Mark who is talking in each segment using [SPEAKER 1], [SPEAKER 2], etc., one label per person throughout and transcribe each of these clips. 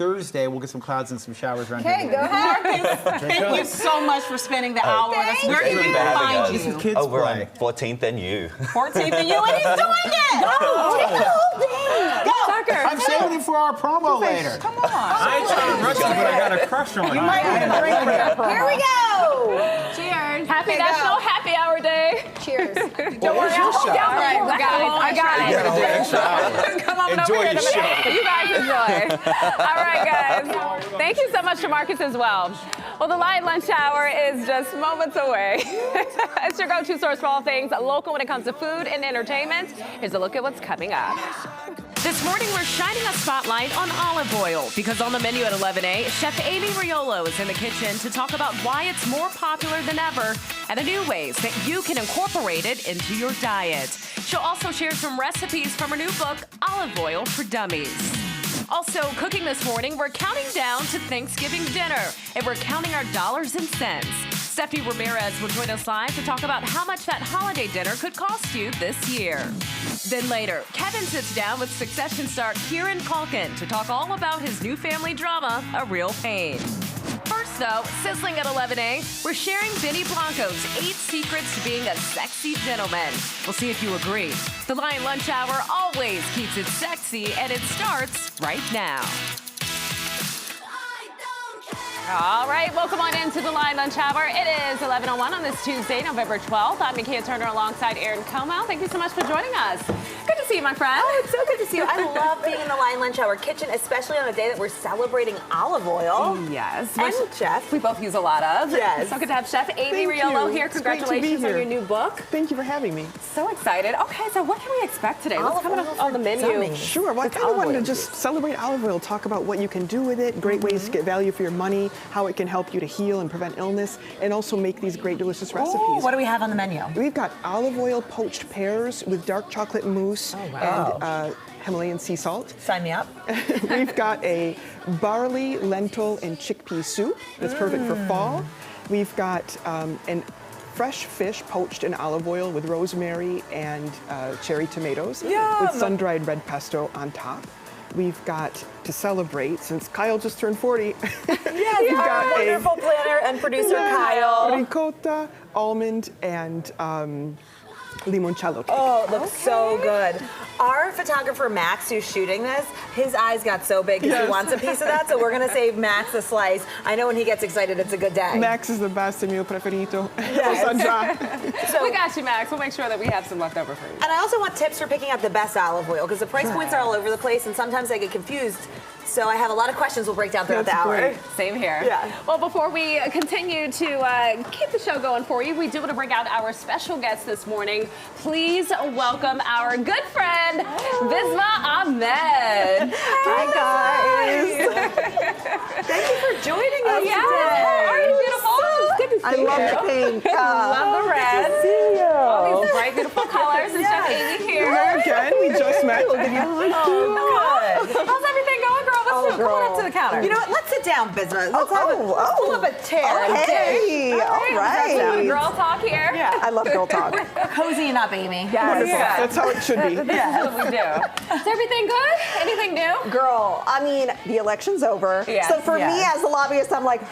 [SPEAKER 1] Thursday, we'll get some clouds and some showers around here.
[SPEAKER 2] Okay, go ahead.
[SPEAKER 3] Thank you so much for spending the hour. Where can we find you?
[SPEAKER 1] This is kids'
[SPEAKER 4] We're
[SPEAKER 1] play.
[SPEAKER 4] on 14th and U.
[SPEAKER 3] 14th and you, and he's doing it!
[SPEAKER 2] Go! Take the whole thing! Go!
[SPEAKER 3] Sucker!
[SPEAKER 1] I'm saving it for our promo later.
[SPEAKER 3] Come on.
[SPEAKER 1] I ain't trying to rush you, but I got a crush on you.
[SPEAKER 3] You might need a drink here.
[SPEAKER 2] Here we go!
[SPEAKER 3] Cheers.
[SPEAKER 5] Happy National Happy Hour Day.
[SPEAKER 2] Cheers.
[SPEAKER 3] Don't worry, I'll hold down.
[SPEAKER 5] All right, I got it.
[SPEAKER 1] You gotta do extra hour.
[SPEAKER 5] Come on
[SPEAKER 1] Enjoy
[SPEAKER 5] over here.
[SPEAKER 1] your show.
[SPEAKER 5] You guys enjoy. All right, guys. Thank you so much to Marcus as well. Well, the Lion Lunch Hour is just moments away. It's your go-to source for all things local when it comes to food and entertainment. Here's a look at what's coming up. This morning, we're shining a spotlight on olive oil because on the menu at 11 Chef Amy Riolo is in the kitchen to talk about why it's more popular than ever and the new ways that you can incorporate it into your diet. She'll also share some recipes from her new book, Olive Oil for Dummies. Also, cooking this morning, we're counting down to Thanksgiving dinner, and we're counting our dollars and cents. Stephanie Ramirez will join us live to talk about how much that holiday dinner could cost you this year. Then later, Kevin sits down with Succession star Kieran Culkin to talk all about his new family drama, A Real Pain. First, though, sizzling at 11 we're sharing Benny Blanco's 8 secrets to being a sexy gentleman. We'll see if you agree. The Lion Lunch Hour always keeps it sexy, and it starts right now. All right, welcome on into the Lion Lunch Hour. It is 11:01 on this Tuesday, November 12th. I'm Nakia Turner alongside Aaron Como. Thank you so much for joining us. Good to see you, my friend.
[SPEAKER 2] Oh, it's so good to see you. I love being in the Lion Lunch Hour kitchen, especially on a day that we're celebrating olive oil.
[SPEAKER 5] Yes.
[SPEAKER 2] And Chef.
[SPEAKER 5] We both use a lot of.
[SPEAKER 2] Yes.
[SPEAKER 5] So good to have Chef Amy
[SPEAKER 6] Thank
[SPEAKER 5] Riolo
[SPEAKER 6] you.
[SPEAKER 5] here.
[SPEAKER 6] It's great to be
[SPEAKER 5] Congratulations on
[SPEAKER 6] here.
[SPEAKER 5] your new book.
[SPEAKER 6] Thank you for having me.
[SPEAKER 5] So excited. Okay, so what can we expect today? What's
[SPEAKER 2] Olive
[SPEAKER 5] coming
[SPEAKER 2] oil
[SPEAKER 5] up on the
[SPEAKER 2] for
[SPEAKER 5] menu?
[SPEAKER 2] dummies.
[SPEAKER 6] Sure. Well, I
[SPEAKER 5] It's
[SPEAKER 6] kind of
[SPEAKER 5] olive
[SPEAKER 6] wanted
[SPEAKER 5] oil
[SPEAKER 6] to just celebrate olive oil, talk about what you can do with it, great ways to get value for your money, how it can help you to heal and prevent illness, and also make these great, delicious recipes.
[SPEAKER 2] Ooh, what do we have on the menu?
[SPEAKER 6] We've got olive oil poached pears with dark chocolate mousse and Himalayan sea salt.
[SPEAKER 2] Sign me up.
[SPEAKER 6] We've got a barley, lentil, and chickpea soup that's perfect for fall. We've got an fresh fish poached in olive oil with rosemary and cherry tomatoes with sun-dried red pesto on top. We've got, to celebrate, since Kyle just turned 40,
[SPEAKER 2] Yes,
[SPEAKER 6] we've got a
[SPEAKER 2] wonderful planner and producer Kyle.
[SPEAKER 6] ricotta, almond, and limoncello cake.
[SPEAKER 2] Oh, it looks so good. Our photographer, Max, who's shooting this, his eyes got so big because he wants a piece of that, so we're going to save Max a slice. I know when he gets excited, it's a good day.
[SPEAKER 6] Max is the best, el mio preferito.
[SPEAKER 2] Yes.
[SPEAKER 5] We got you, Max. We'll make sure that we have some left over for you.
[SPEAKER 2] And I also want tips for picking out the best olive oil because the price points are all over the place and sometimes I get confused. So I have a lot of questions we'll break down throughout the hour.
[SPEAKER 6] Great.
[SPEAKER 5] Same here.
[SPEAKER 2] Yeah.
[SPEAKER 5] Well, before we continue to keep the show going for you, we do want to bring out our special guest this morning. Please welcome our good friend, Bisma Ahmed.
[SPEAKER 2] Hi, guys. Thank you for joining us
[SPEAKER 5] Yeah.
[SPEAKER 2] today.
[SPEAKER 5] How are you, beautiful? Good to see
[SPEAKER 2] I
[SPEAKER 5] you.
[SPEAKER 2] love the pink.
[SPEAKER 5] Love the red.
[SPEAKER 2] Good to see you.
[SPEAKER 5] All these bright, beautiful colors. And Chef Amy here.
[SPEAKER 6] Hello again, we just met.
[SPEAKER 2] Good.
[SPEAKER 5] How's everything going, girl? What's
[SPEAKER 2] girl.
[SPEAKER 5] Come on up to the counter.
[SPEAKER 2] You know what? Let's sit down, Bisma. Let's pull up a chair. and
[SPEAKER 7] Hey,
[SPEAKER 2] dish.
[SPEAKER 7] all right.
[SPEAKER 5] Girl talk here.
[SPEAKER 2] Yeah.
[SPEAKER 7] I love girl talk.
[SPEAKER 2] Cozying up, Amy.
[SPEAKER 6] Wonderful.
[SPEAKER 5] Yeah.
[SPEAKER 6] That's how it should be.
[SPEAKER 5] This is what we do. Is everything good? Anything new?
[SPEAKER 7] Girl, I mean, the election's over.
[SPEAKER 5] Yes,
[SPEAKER 7] So for me
[SPEAKER 2] yes.
[SPEAKER 7] as a lobbyist, I'm like,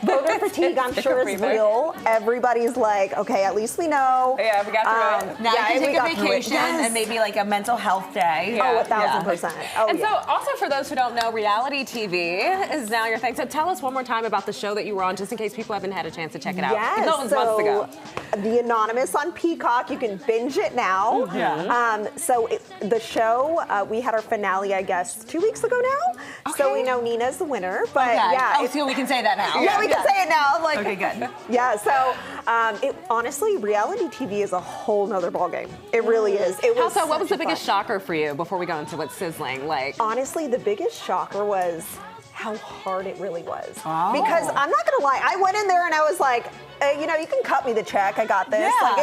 [SPEAKER 7] voter fatigue, I'm sure is
[SPEAKER 5] breather.
[SPEAKER 7] real. Everybody's like, okay, at least we know.
[SPEAKER 5] Yeah, we got through it.
[SPEAKER 2] Now
[SPEAKER 7] Yeah,
[SPEAKER 2] you
[SPEAKER 7] we
[SPEAKER 2] can take
[SPEAKER 7] got
[SPEAKER 2] a
[SPEAKER 7] through it.
[SPEAKER 2] vacation
[SPEAKER 7] Yes.
[SPEAKER 2] and maybe like a mental health day.
[SPEAKER 7] Oh,
[SPEAKER 5] Yeah.
[SPEAKER 7] 1,000%. Oh,
[SPEAKER 5] And
[SPEAKER 7] yeah.
[SPEAKER 5] so, also for those who don't know, reality TV is now your thing. So tell us one more time about the show that you were on, just in case people haven't had a chance to check it out.
[SPEAKER 7] Yes,
[SPEAKER 5] That was months ago.
[SPEAKER 7] The Anonymous on Peacock, you can binge it now. The show, we had our finale, I guess, 2 weeks ago now. So we know Nina's the winner. But yeah,
[SPEAKER 2] Oh, so we can say that now.
[SPEAKER 7] yeah, we can say it now. I'm like,
[SPEAKER 2] Okay, good.
[SPEAKER 7] yeah, so honestly, reality TV is a whole nother ballgame. It really is. It was
[SPEAKER 5] What was the
[SPEAKER 7] such a
[SPEAKER 5] biggest
[SPEAKER 7] fun-
[SPEAKER 5] shocker for you before we go into what's sizzling? Like,
[SPEAKER 7] Honestly, the biggest shocker was how hard it really was. Because I'm not gonna lie, I went in there and I was like, you can cut me the check. I got this.
[SPEAKER 2] Yeah.
[SPEAKER 7] Like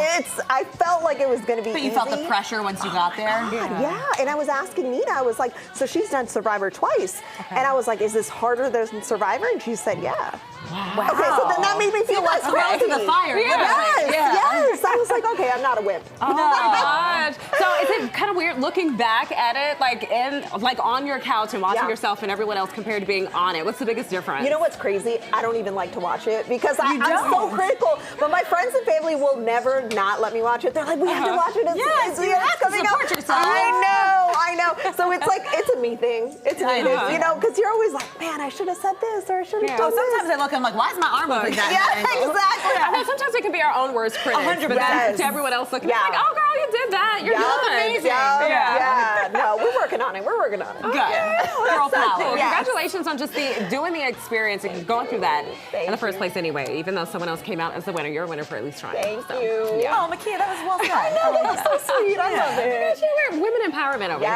[SPEAKER 7] I felt like it was gonna be
[SPEAKER 2] But you
[SPEAKER 7] easy.
[SPEAKER 2] felt the pressure once you got there?
[SPEAKER 7] God, yeah, and I was asking Nina, I was like, so she's done Survivor twice. And I was like, is this harder than Survivor? And she said, yeah.
[SPEAKER 2] Wow.
[SPEAKER 7] Okay, so then that made me feel less
[SPEAKER 3] Thrown to
[SPEAKER 7] crazy.
[SPEAKER 3] the fire.
[SPEAKER 7] Yes. I was like, okay, I'm not a wimp.
[SPEAKER 5] Oh my gosh. So is it kind of weird looking back at it, like on your couch and watching yourself and everyone else compared to being on it? What's the biggest difference?
[SPEAKER 7] You know what's crazy? I don't even like to watch it because I'm
[SPEAKER 3] don't?
[SPEAKER 7] so critical. But my friends and family will never not let me watch it. They're like, we have to watch it.
[SPEAKER 3] Yes, you have to support yourself.
[SPEAKER 7] I know. So it's like, it's a me thing. It's a me thing, you know, because you're always like, man, I should have said this or I should have done this.
[SPEAKER 3] Sometimes I look, I'm like, why is my arm moving that
[SPEAKER 7] Yeah, exactly.
[SPEAKER 5] I know sometimes we can be our own worst critics,
[SPEAKER 3] 100%.
[SPEAKER 5] but then to everyone else looking, like, oh girl, you did that. You're doing amazing.
[SPEAKER 7] Yeah. No, we're working on it. We're working on it.
[SPEAKER 3] Good. Girl power.
[SPEAKER 5] Well, congratulations on just doing the experience and going through that in the first place anyway. Even though someone else came out as the winner, you're a winner for at least trying.
[SPEAKER 7] Thank you.
[SPEAKER 5] Yeah.
[SPEAKER 3] Oh, Makia, that was well said.
[SPEAKER 7] I know, that was so sweet. I love it.
[SPEAKER 5] We're women empowerment over here.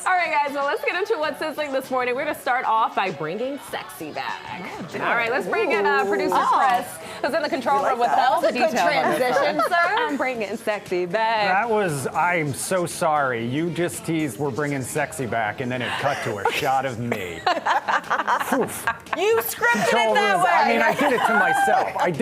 [SPEAKER 5] All right, guys, well, let's get into what's sizzling this morning. We're going to start off by bringing sexy back. All right, let's bring in producer Chris, who's in the control room with all the details.
[SPEAKER 2] Transition, sir.
[SPEAKER 5] I'm bringing sexy back.
[SPEAKER 1] I'm so sorry. You just teased we're bringing sexy back, and then it cut to a shot of me.
[SPEAKER 3] You scripted
[SPEAKER 1] Control
[SPEAKER 3] it that
[SPEAKER 1] room-
[SPEAKER 3] way.
[SPEAKER 1] I mean, I did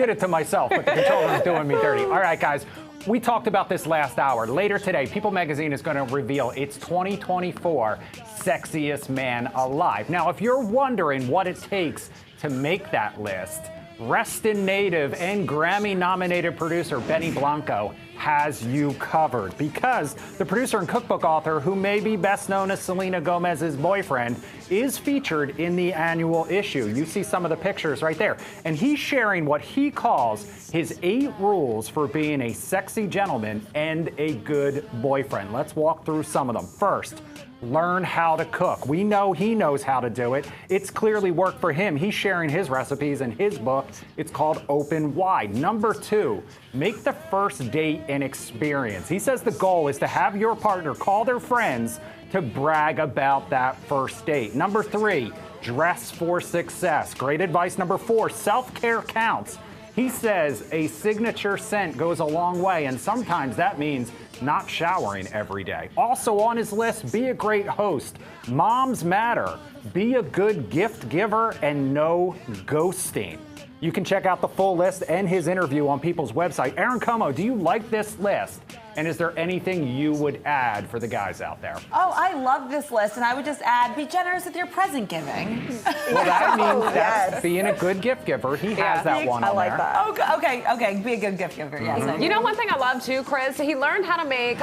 [SPEAKER 1] it to myself, but the control room's doing me dirty. All right, guys. We talked about this last hour. Later today, People Magazine is going to reveal its 2024 Sexiest Man Alive. Now, if you're wondering what it takes to make that list, Reston native and Grammy-nominated producer Benny Blanco has you covered, because the producer and cookbook author, who may be best known as Selena Gomez's boyfriend, is featured in the annual issue. You see some of the pictures right there. And he's sharing what he calls his 8 rules for being a sexy gentleman and a good boyfriend. Let's walk through some of them. First, learn how to cook. We know he knows how to do it. It's clearly worked for him. He's sharing his recipes in his book. It's called Open Wide. Number 2, make the first date an experience. He says the goal is to have your partner call their friends to brag about that first date. Number 3, dress for success. Great advice. Number 4, self-care counts. He says a signature scent goes a long way, and sometimes that means not showering every day. Also on his list, be a great host. Moms matter. Be a good gift giver and no ghosting. You can check out the full list and his interview on People's website. Aaron Como, do you like this list? And is there anything you would add for the guys out there?
[SPEAKER 3] Oh, I love this list, and I would just add, be generous with your present giving.
[SPEAKER 1] Well, that means that's being a good gift giver. He has that one on
[SPEAKER 7] like
[SPEAKER 1] there.
[SPEAKER 7] that.
[SPEAKER 3] Okay, be a good gift giver, yes. I do.
[SPEAKER 5] You know one thing I love too, Chris? He learned how to make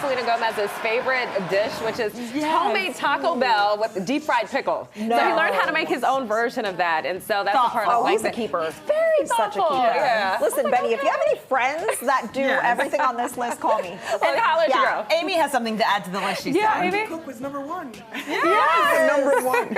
[SPEAKER 5] Selena Gomez's favorite dish, which is homemade Taco Bell with deep fried pickle. So he learned how to make his own version of that, and so that's the part I
[SPEAKER 7] Oh,
[SPEAKER 5] like.
[SPEAKER 7] he's a keeper.
[SPEAKER 5] Very
[SPEAKER 7] Such a
[SPEAKER 5] thoughtful.
[SPEAKER 7] keeper.
[SPEAKER 5] Yeah.
[SPEAKER 7] Listen, Benny, if you have any friends that do everything on this list, call me.
[SPEAKER 5] And holla at your girl.
[SPEAKER 3] Amy has something to add to the list, she said.
[SPEAKER 5] Maybe.
[SPEAKER 6] Cook was number 1.
[SPEAKER 7] Number 1.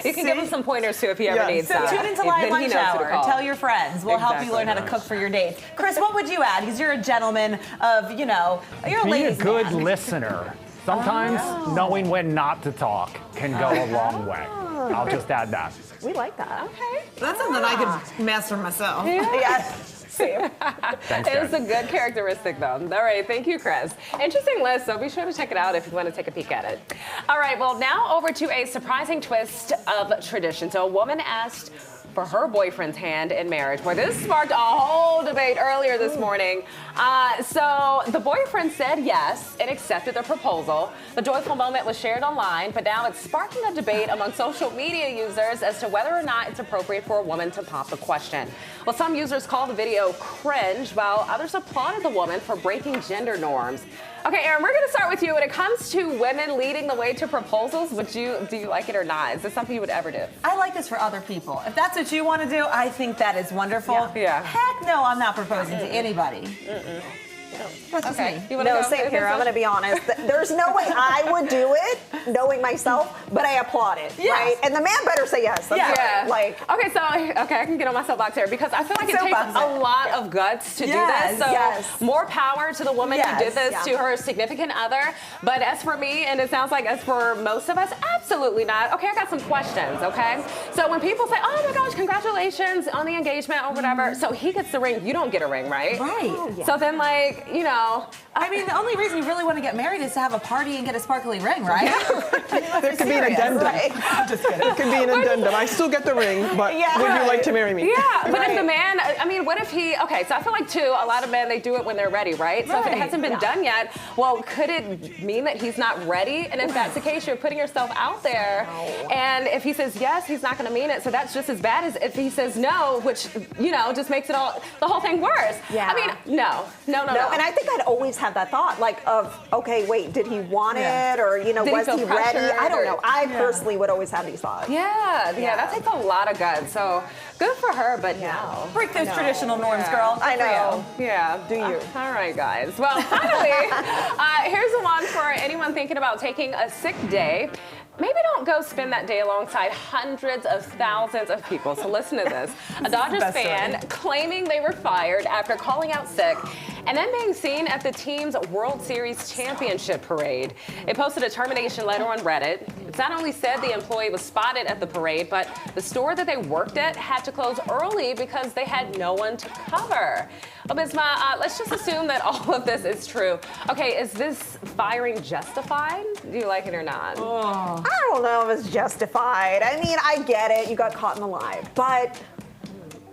[SPEAKER 5] You can give him some pointers too if he ever needs
[SPEAKER 3] So
[SPEAKER 5] some.
[SPEAKER 3] tune into
[SPEAKER 5] Then
[SPEAKER 3] Live
[SPEAKER 5] he
[SPEAKER 3] Lunch
[SPEAKER 5] knows who to
[SPEAKER 3] Hour.
[SPEAKER 5] call.
[SPEAKER 3] Tell your friends. We'll help you learn how to cook for your dates. Chris, what would you add? Because you're a gentleman of, you're a
[SPEAKER 1] Be a
[SPEAKER 3] ladies'
[SPEAKER 1] good
[SPEAKER 3] man.
[SPEAKER 1] listener. Sometimes knowing when not to talk can go a long way. I'll just add that.
[SPEAKER 7] We like that.
[SPEAKER 5] Okay.
[SPEAKER 3] That's something I could master myself.
[SPEAKER 7] Yes. Same.
[SPEAKER 1] Thanks,
[SPEAKER 5] It was
[SPEAKER 1] guys.
[SPEAKER 5] a good characteristic, though. All right, thank you, Chris. Interesting list, so be sure to check it out if you want to take a peek at it. All right, well, now over to a surprising twist of tradition. So a woman asked for her boyfriend's hand in marriage. Boy, this sparked a whole debate earlier this morning. So the boyfriend said yes and accepted the proposal. The joyful moment was shared online, but now it's sparking a debate among social media users as to whether or not it's appropriate for a woman to pop the question. Well, some users call the video cringe, while others applauded the woman for breaking gender norms. Okay, Aaron, we're going to start with you. When it comes to women leading the way to proposals, do you like it or not? Is this something you would ever do?
[SPEAKER 3] I like this for other people. If that's what you want to do, I think that is wonderful.
[SPEAKER 5] Yeah.
[SPEAKER 3] Heck no, I'm not proposing to anybody. That's just me.
[SPEAKER 5] You wanna
[SPEAKER 7] No,
[SPEAKER 5] go?
[SPEAKER 7] same here. I'm going to be honest. There's no way I would do it, knowing myself, but I applaud it, right? And the man better say yes. That's
[SPEAKER 5] Yeah.
[SPEAKER 7] right.
[SPEAKER 5] Okay, I can get on my soapbox here because I feel like it takes a lot of guts to do this. So more power to the woman who did this to her significant other. But as for me, and it sounds like as for most of us, absolutely not. Okay, I got some questions, okay? So when people say, oh my gosh, congratulations on the engagement or whatever, so he gets the ring, you don't get a ring, right?
[SPEAKER 3] Right.
[SPEAKER 5] So then, like, like, you know.
[SPEAKER 3] I mean, the only reason you really want to get married is to have a party and get a sparkly ring, right?
[SPEAKER 6] There could be an addendum.
[SPEAKER 3] Right?
[SPEAKER 6] Just kidding. There could be an addendum. I still get the ring, but would you like to marry me?
[SPEAKER 5] Yeah, but if the man, I mean, what if he, okay, so I feel like too, a lot of men, they do it when they're ready, right? So if it hasn't been done yet, well, could it mean that he's not ready? And if that's the case, you're putting yourself out there. And if he says yes, he's not going to mean it. So that's just as bad as if he says no, which, you know, just makes it all, the whole thing worse.
[SPEAKER 7] Yeah.
[SPEAKER 5] I mean, no.
[SPEAKER 7] And I think I'd always have that thought, like, of, okay, wait, did he want it? Or, you know,
[SPEAKER 5] Did he
[SPEAKER 7] was
[SPEAKER 5] feel
[SPEAKER 7] he ready?
[SPEAKER 5] pressured,
[SPEAKER 7] I don't
[SPEAKER 5] or-
[SPEAKER 7] know. I personally would always have these thoughts.
[SPEAKER 5] Yeah, that takes a lot of guts. So good for her, but no.
[SPEAKER 3] Break those traditional norms, girl.
[SPEAKER 7] I know.
[SPEAKER 5] Yeah.
[SPEAKER 7] Do you?
[SPEAKER 5] All right, guys. Well, finally, here's the one for anyone thinking about taking a sick day. Maybe don't go spend that day alongside hundreds of thousands of people. So listen to this. A Dodgers fan claiming they were fired after calling out sick and then being seen at the team's World Series championship parade. It posted a termination letter on Reddit. It's not only said the employee was spotted at the parade, but the store that they worked at had to close early because they had no one to cover. Well, Bisma, let's just assume that all of this is true. Okay, is this firing justified? Do you like it or not?
[SPEAKER 7] I don't know if it's justified. I mean, I get it. You got caught in the lie. But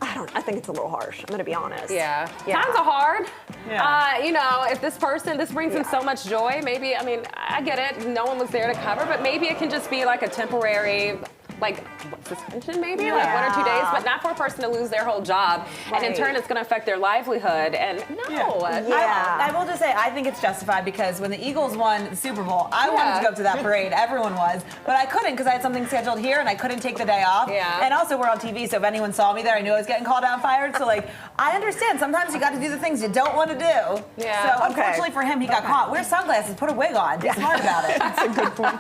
[SPEAKER 7] I think it's a little harsh. I'm going to be honest.
[SPEAKER 5] Yeah. Times are hard.
[SPEAKER 3] Yeah.
[SPEAKER 5] You know, if this brings him so much joy, maybe, I mean, I get it. No one was there to cover, but maybe it can just be like a temporary, like, suspension maybe, like 1 or 2 days, but not for a person to lose their whole job. And in turn, it's going to affect their livelihood. And no.
[SPEAKER 3] I will just say, I think it's justified because when the Eagles won the Super Bowl, I wanted to go up to that parade. Everyone was. But I couldn't because I had something scheduled here and I couldn't take the day off.
[SPEAKER 5] Yeah.
[SPEAKER 3] And also, we're on TV, so if anyone saw me there, I knew I was getting called out and fired. So, like, I understand. Sometimes you got to do the things you don't want to do.
[SPEAKER 5] Yeah.
[SPEAKER 3] So, unfortunately for him, he got caught. Wear sunglasses, put a wig on. Be smart about it.
[SPEAKER 6] That's a good point.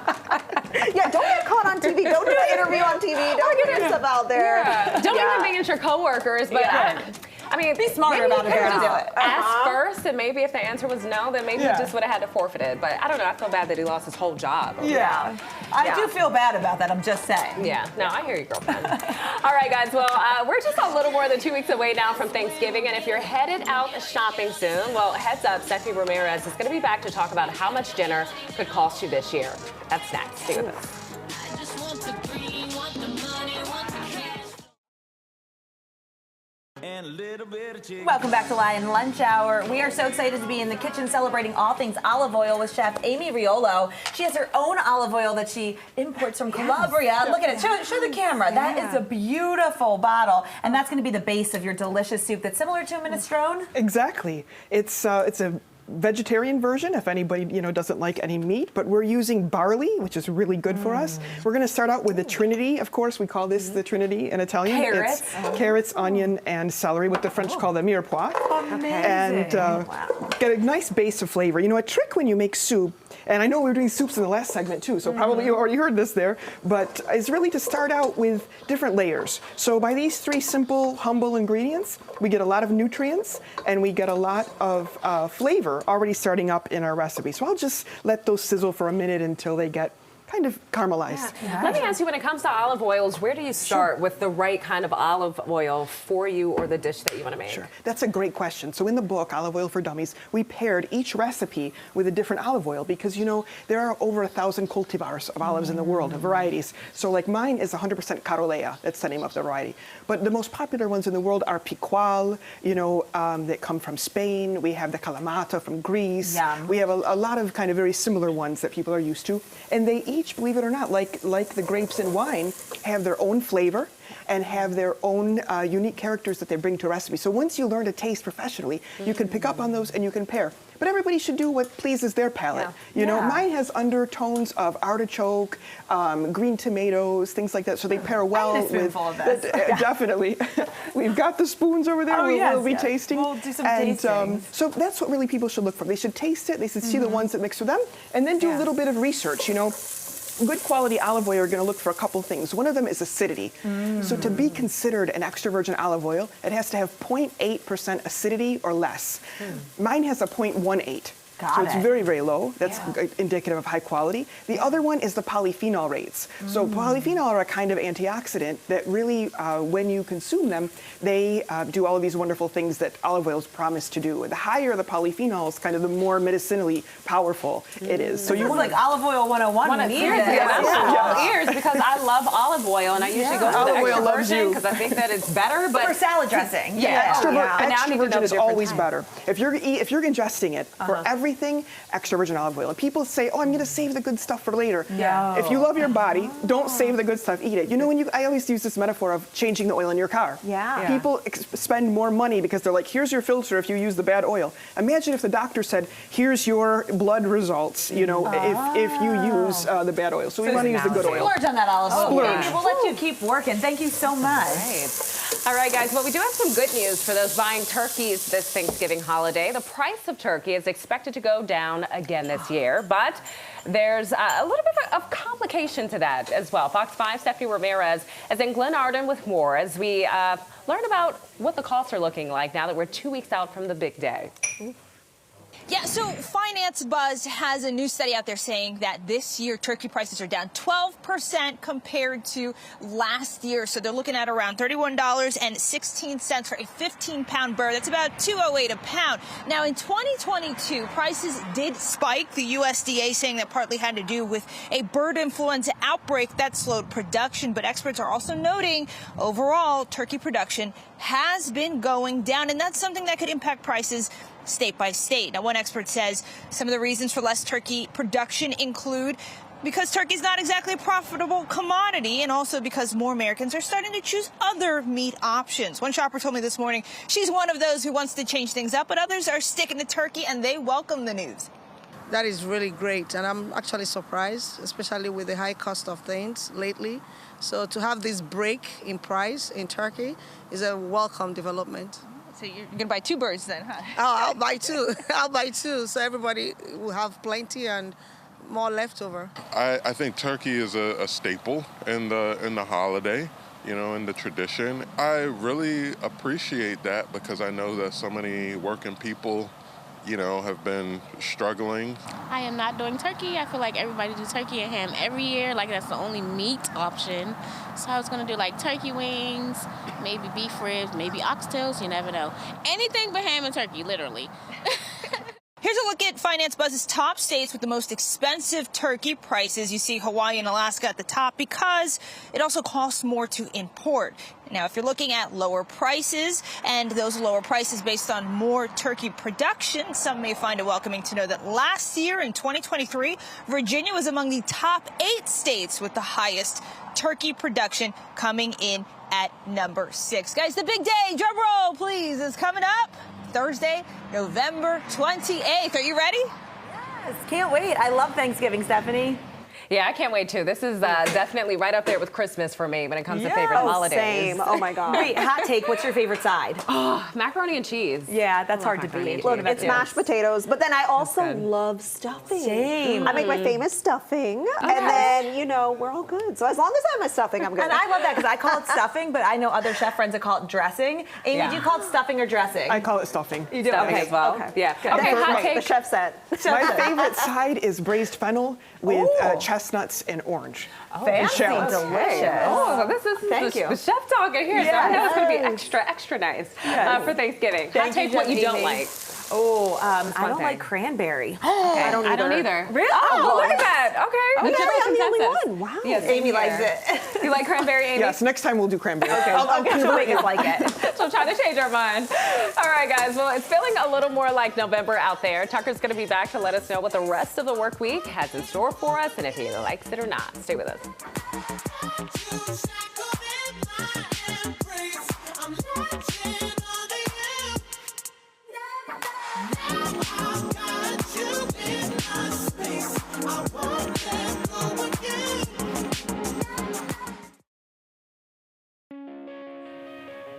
[SPEAKER 7] Yeah, don't get caught on TV. Don't do an interview on TV. Don't get yourself out there.
[SPEAKER 5] Yeah. Don't inconvenience your coworkers, but I mean,
[SPEAKER 3] be smarter about it.
[SPEAKER 5] Ask first, and maybe if the answer was no, then maybe he just would have had to forfeit it. But I don't know. I feel bad that he lost his whole job.
[SPEAKER 3] I do feel bad about that. I'm just saying.
[SPEAKER 5] Yeah. No, I hear you, girlfriend. All right, guys. Well, we're just a little more than 2 weeks away now from Thanksgiving, and if you're headed out shopping soon, well, heads up, Steffi Ramirez is going to be back to talk about how much dinner could cost you this year. That's next. Stay with us.
[SPEAKER 3] Welcome back to Lion Lunch Hour. We are so excited to be in the kitchen celebrating all things olive oil with Chef Amy Riolo. She has her own olive oil that she imports from Calabria. Look at it. Show the camera. That is a beautiful bottle, and that's going to be the base of your delicious soup that's similar to a minestrone.
[SPEAKER 6] Exactly. It's a vegetarian version if anybody doesn't like any meat, but we're using barley, which is really good for us. We're going to start out with the Trinity. Of course, we call this the Trinity in Italian.
[SPEAKER 3] Carrots.
[SPEAKER 6] It's carrots, onion, and celery, what the French call the mirepoix.
[SPEAKER 3] Amazing.
[SPEAKER 6] And get a nice base of flavor. You know, a trick when you make soup, and I know we were doing soups in the last segment too, so probably you already heard this there, but is really to start out with different layers. So by these 3 simple, humble ingredients, we get a lot of nutrients and we get a lot of flavor already starting up in our recipe. So I'll just let those sizzle for a minute until they get kind of caramelized.
[SPEAKER 5] Let me ask you, when it comes to olive oils, where do you start with the right kind of olive oil for you or the dish that you want to make?
[SPEAKER 6] Sure, that's a great question. So in the book, Oil For Dummies, we paired each recipe with a different olive oil because, there are over 1,000 cultivars of olives in the world, of varieties. So like mine is 100% Carolea, that's the name of the variety. But the most popular ones in the world are Picual, that come from Spain. We have the Kalamata from Greece.
[SPEAKER 3] Yum.
[SPEAKER 6] We have a lot of kind of very similar ones that people are used to. And they each, believe it or not, like the grapes in wine, have their own flavor and have their own unique characters that they bring to a recipe. So once you learn to taste professionally, you can pick up on those and you can pair. But everybody should do what pleases their palate. Mine has undertones of artichoke, green tomatoes, things like that. So they pair well
[SPEAKER 3] with.
[SPEAKER 6] Spoonful of this. Definitely. We've got the spoons over there. We'll be tasting.
[SPEAKER 3] We'll do some tasting.
[SPEAKER 6] So that's what really people should look for. They should taste it. They should see the ones that mix for them, and then do a little bit of research. Good quality olive oil, you're going to look for a couple things. One of them is acidity. So to be considered an extra virgin olive oil, it has to have 0.8% acidity or less. Mine has a 0.18. So it's very, very low. That's indicative of high quality. The other one is the polyphenol rates. So polyphenol are a kind of antioxidant that really, when you consume them, they do all of these wonderful things that olive oils promise to do. The higher the polyphenols, kind of the more medicinally powerful it is. So
[SPEAKER 3] you like olive oil 101.
[SPEAKER 5] I'm all ears because I love olive oil, and I usually go for the extra virgin because I think that it's better. But
[SPEAKER 2] for salad dressing.
[SPEAKER 6] Extra
[SPEAKER 5] now
[SPEAKER 6] virgin is always better. If you're ingesting it for everything, extra virgin olive oil. And people say, "Oh, I'm going to save the good stuff for later." If you love your body, don't save the good stuff. Eat it. You know, I always use this metaphor of changing the oil in your car. People spend more money because they're like, "Here's your filter if you use the bad oil." Imagine if the doctor said, "Here's your blood results." You know, if you use the bad oil. So we want to use the good oil.
[SPEAKER 3] Splurge on that olive oil.
[SPEAKER 6] Splurge.
[SPEAKER 3] We'll let you keep working. Thank you so much.
[SPEAKER 5] All right, guys. Well, we do have some good news for those buying turkeys this Thanksgiving holiday. The price of turkey is expected to go down again this year, but there's a little bit of complication to that as well. Fox 5 Stephanie Ramirez is in Glen Arden with more as we learn about what the costs are looking like now that we're 2 weeks out from the big day.
[SPEAKER 4] Yeah, so Finance Buzz has a new study out there saying that this year turkey prices are down 12% compared to last year. So they're looking at around $31.16 for a 15-pound bird. That's about $2.08 a pound. Now, in 2022, prices did spike. The USDA saying that partly had to do with a bird influenza outbreak that slowed production. But experts are also noting overall turkey production has been going down, and that's something that could impact prices state by state. Now, one expert says some of the reasons for less turkey production include because turkey is not exactly a profitable commodity, and also because more Americans are starting to choose other meat options. One shopper told me this morning she's one of those who wants to change things up, but others are sticking to turkey, and they welcome the news.
[SPEAKER 8] That is really great, and I'm actually surprised, especially with the high cost of things lately. So to have this break in price in turkey is a welcome development.
[SPEAKER 4] So you're going to buy 2 birds then, huh?
[SPEAKER 8] Oh, I'll buy 2. I'll buy 2, so everybody will have plenty and more leftover.
[SPEAKER 9] I think turkey is a staple in the holiday, you know, in the tradition. I really appreciate that because I know that so many working people, you know, have been struggling.
[SPEAKER 10] I am not doing turkey. I feel like everybody do turkey and ham every year. Like that's the only meat option. So I was gonna do like turkey wings, maybe beef ribs, maybe oxtails. You never know. Anything but ham and turkey, literally.
[SPEAKER 4] Here's a look at Finance Buzz's top states with the most expensive turkey prices. You see Hawaii and Alaska at the top because it also costs more to import. Now, if you're looking at lower prices, and those lower prices based on more turkey production, some may find it welcoming to know that last year in 2023, Virginia was among the top 8 states with the highest turkey production, coming in at number 6. Guys, the big day, drum roll, please, is coming up. Thursday, November 28th. Are you ready?
[SPEAKER 2] Yes, can't wait. I love Thanksgiving, Stephanie.
[SPEAKER 5] Yeah, I can't wait too. This is definitely right up there with Christmas for me when it comes to favorite holidays.
[SPEAKER 7] Same. Oh my God.
[SPEAKER 2] Wait, hot take. What's your favorite side?
[SPEAKER 5] Oh, macaroni and cheese.
[SPEAKER 2] Yeah, that's hard to beat.
[SPEAKER 7] Look, it's mashed potatoes, but then I also love stuffing.
[SPEAKER 2] Same.
[SPEAKER 7] I make my famous stuffing, and then, you know, we're all good. So as long as I have my stuffing, I'm good.
[SPEAKER 2] And I love that because I call it stuffing, but I know other chef friends that call it dressing. Amy, do you call it stuffing or dressing?
[SPEAKER 6] I call it stuffing.
[SPEAKER 2] You do?
[SPEAKER 5] Stuffing as well.
[SPEAKER 2] Okay.
[SPEAKER 5] Yeah.
[SPEAKER 2] Good.
[SPEAKER 5] Okay, hot
[SPEAKER 7] The
[SPEAKER 5] take.
[SPEAKER 7] chef said.
[SPEAKER 6] My favorite side is braised fennel with chestnuts and orange.
[SPEAKER 2] Fancy,
[SPEAKER 6] shallots.
[SPEAKER 2] delicious.
[SPEAKER 5] Oh, well, this is
[SPEAKER 2] Thank
[SPEAKER 5] the
[SPEAKER 2] you.
[SPEAKER 5] chef talking here. So I know it's going to be extra nice for Thanksgiving. Hot take what you don't like.
[SPEAKER 2] Oh, I don't
[SPEAKER 5] thing.
[SPEAKER 2] like cranberry.
[SPEAKER 5] Okay. I don't either.
[SPEAKER 2] Really?
[SPEAKER 5] Oh, look at that. Okay.
[SPEAKER 7] Okay,
[SPEAKER 5] General
[SPEAKER 7] I'm the only
[SPEAKER 5] consensus.
[SPEAKER 7] one. Wow.
[SPEAKER 5] Yes,
[SPEAKER 2] Amy
[SPEAKER 5] here.
[SPEAKER 2] likes it.
[SPEAKER 5] You like cranberry, Amy?
[SPEAKER 6] Yes, next time we'll do cranberry.
[SPEAKER 2] She'll make us like it.
[SPEAKER 5] She'll try to change our mind. All right, guys. Well, it's feeling a little more like November out there. Tucker's going to be back to let us know what the rest of the work week has in store for us and if he likes it or not. Stay with us.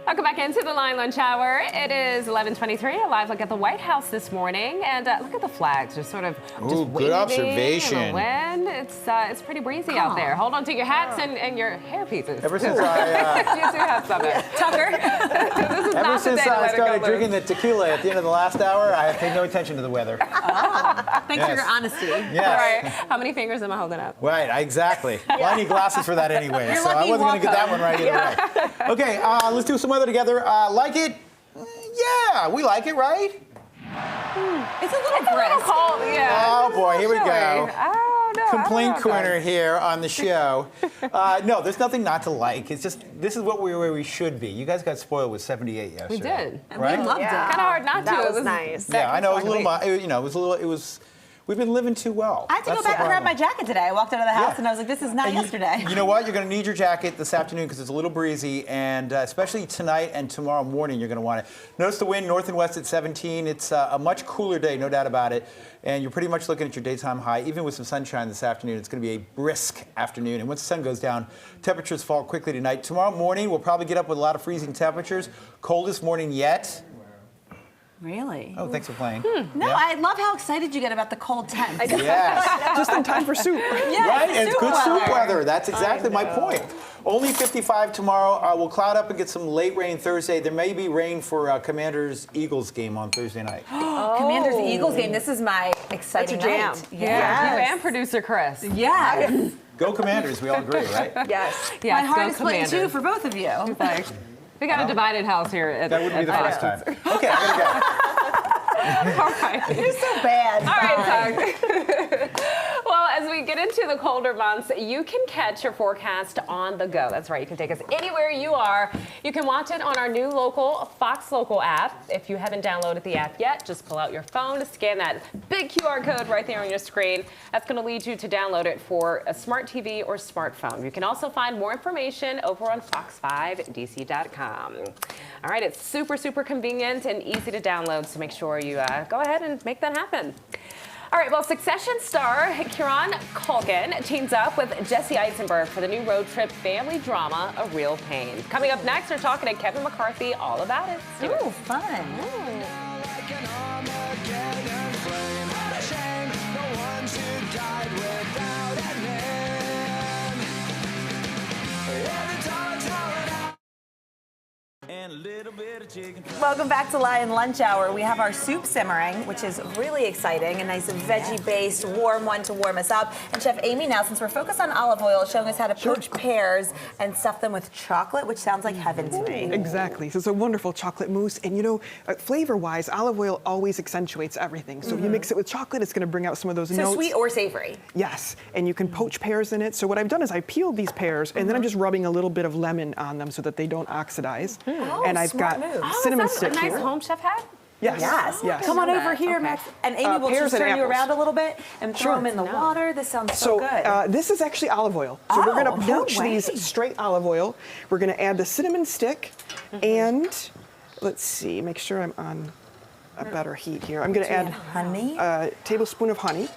[SPEAKER 5] Welcome back into the Lion Lunch Hour. It is 11:23. A live look at the White House this morning, and look at the flags. Just sort of just
[SPEAKER 11] good observation.
[SPEAKER 5] In the wind. It's pretty breezy out there. Hold on to your hats and your hair pieces.
[SPEAKER 11] Ever since I
[SPEAKER 5] you two have something. Tucker, this is
[SPEAKER 11] ever
[SPEAKER 5] not the
[SPEAKER 11] since
[SPEAKER 5] day to
[SPEAKER 11] I
[SPEAKER 5] let it
[SPEAKER 11] started
[SPEAKER 5] go
[SPEAKER 11] drinking
[SPEAKER 5] loose.
[SPEAKER 11] the tequila at the end of the last hour, I paid no attention to the weather.
[SPEAKER 3] Thanks for your honesty.
[SPEAKER 11] Yes.
[SPEAKER 5] All right. How many fingers am I holding up?
[SPEAKER 11] Right, exactly. Well, I need glasses for that anyway, so I
[SPEAKER 3] lucky
[SPEAKER 11] wasn't going to get that
[SPEAKER 3] welcome.
[SPEAKER 11] one right either way. Okay, let's do some weather together. Like it? Yeah, we like it, right?
[SPEAKER 3] It's a little
[SPEAKER 5] Cold, yeah.
[SPEAKER 11] Oh boy, here we
[SPEAKER 5] Chilly.
[SPEAKER 11] go.
[SPEAKER 5] Oh, no.
[SPEAKER 11] Complaint corner here on the show. No, there's nothing not to like. It's just this is where we should be. You guys got spoiled with 78 yesterday.
[SPEAKER 5] We did.
[SPEAKER 11] Right?
[SPEAKER 3] We loved it.
[SPEAKER 5] Kind of hard not to.
[SPEAKER 7] That
[SPEAKER 5] It
[SPEAKER 7] was nice.
[SPEAKER 11] Yeah, I know. It was a little. We've been living too well.
[SPEAKER 3] I had to go back and grab my jacket today. I walked out of the house and I was like, this is not yesterday.
[SPEAKER 11] You know what? You're going to need your jacket this afternoon because it's a little breezy, and especially tonight and tomorrow morning, you're going to want it. Notice the wind north and west at 17. It's a much cooler day, no doubt about it. And you're pretty much looking at your daytime high. Even with some sunshine this afternoon, it's going to be a brisk afternoon. And once the sun goes down, temperatures fall quickly tonight. Tomorrow morning, we'll probably get up with a lot of freezing temperatures. Coldest morning yet.
[SPEAKER 3] Really?
[SPEAKER 11] Oh, thanks for playing.
[SPEAKER 3] No, I love how excited you get about the cold temps.
[SPEAKER 11] Yes.
[SPEAKER 6] Just in time for soup.
[SPEAKER 3] Yeah,
[SPEAKER 11] Right?
[SPEAKER 3] it's
[SPEAKER 11] It's good soup
[SPEAKER 3] weather.
[SPEAKER 11] weather. That's exactly my point. Only 55 tomorrow. We'll cloud up and get some late rain Thursday. There may be rain for Commanders-Eagles game on Thursday night.
[SPEAKER 3] Commanders-Eagles game. This is my exciting
[SPEAKER 7] That's a jam.
[SPEAKER 3] night.
[SPEAKER 5] Yeah, you and producer Chris.
[SPEAKER 3] Yes.
[SPEAKER 11] Go Commanders. We all agree, right?
[SPEAKER 7] Yes.
[SPEAKER 5] Yeah,
[SPEAKER 3] My heart is split in two for both of you.
[SPEAKER 5] We got a divided house here.
[SPEAKER 11] That wouldn't be the first time. Okay, I'm going to go.
[SPEAKER 5] All right.
[SPEAKER 3] You're so bad.
[SPEAKER 5] All right, Doug. Well, as we get into the colder months, you can catch your forecast on the go. That's right. You can take us anywhere you are. You can watch it on our new local Fox Local app. If you haven't downloaded the app yet, just pull out your phone, scan that big QR code right there on your screen. That's going to lead you to download it for a smart TV or smartphone. You can also find more information over on Fox5DC.com. All right, it's super, super convenient and easy to download, so make sure you go ahead and make that happen. All right, well, Succession star Kieran Culkin teams up with Jesse Eisenberg for the new road trip family drama, A Real Pain. Coming up next, we're talking to Kevin McCarthy all about it.
[SPEAKER 3] Ooh, fun. Welcome back to Lion Lunch Hour. We have our soup simmering, which is really exciting. A nice veggie-based, warm one to warm us up. And Chef Amy, now, since we're focused on olive oil, is showing us how to poach pears and stuff them with chocolate, which sounds like heaven to me.
[SPEAKER 6] Exactly. So it's a wonderful chocolate mousse. And you know, flavor-wise, olive oil always accentuates everything. So if you mix it with chocolate, it's going to bring out some of those notes.
[SPEAKER 2] So sweet or savory?
[SPEAKER 6] Yes. And you can poach pears in it. So what I've done is I peeled these pears, and then I'm just rubbing a little bit of lemon on them so that they don't oxidize. And I've got cinnamon
[SPEAKER 5] is that
[SPEAKER 6] stick
[SPEAKER 5] a nice
[SPEAKER 6] here.
[SPEAKER 5] home chef hat?
[SPEAKER 6] Yes.
[SPEAKER 2] Yes.
[SPEAKER 6] Yes.
[SPEAKER 2] Come on over here, Max. And Amy will
[SPEAKER 6] pears
[SPEAKER 2] just
[SPEAKER 6] and
[SPEAKER 2] turn you
[SPEAKER 6] apples.
[SPEAKER 2] around a little bit and throw them in the water. This sounds so good.
[SPEAKER 6] This is actually olive oil. So we're going to poach these straight olive oil. We're going to add the cinnamon stick and let's see, make sure I'm on a better heat here. I'm going to add
[SPEAKER 3] honey,
[SPEAKER 6] a tablespoon of honey,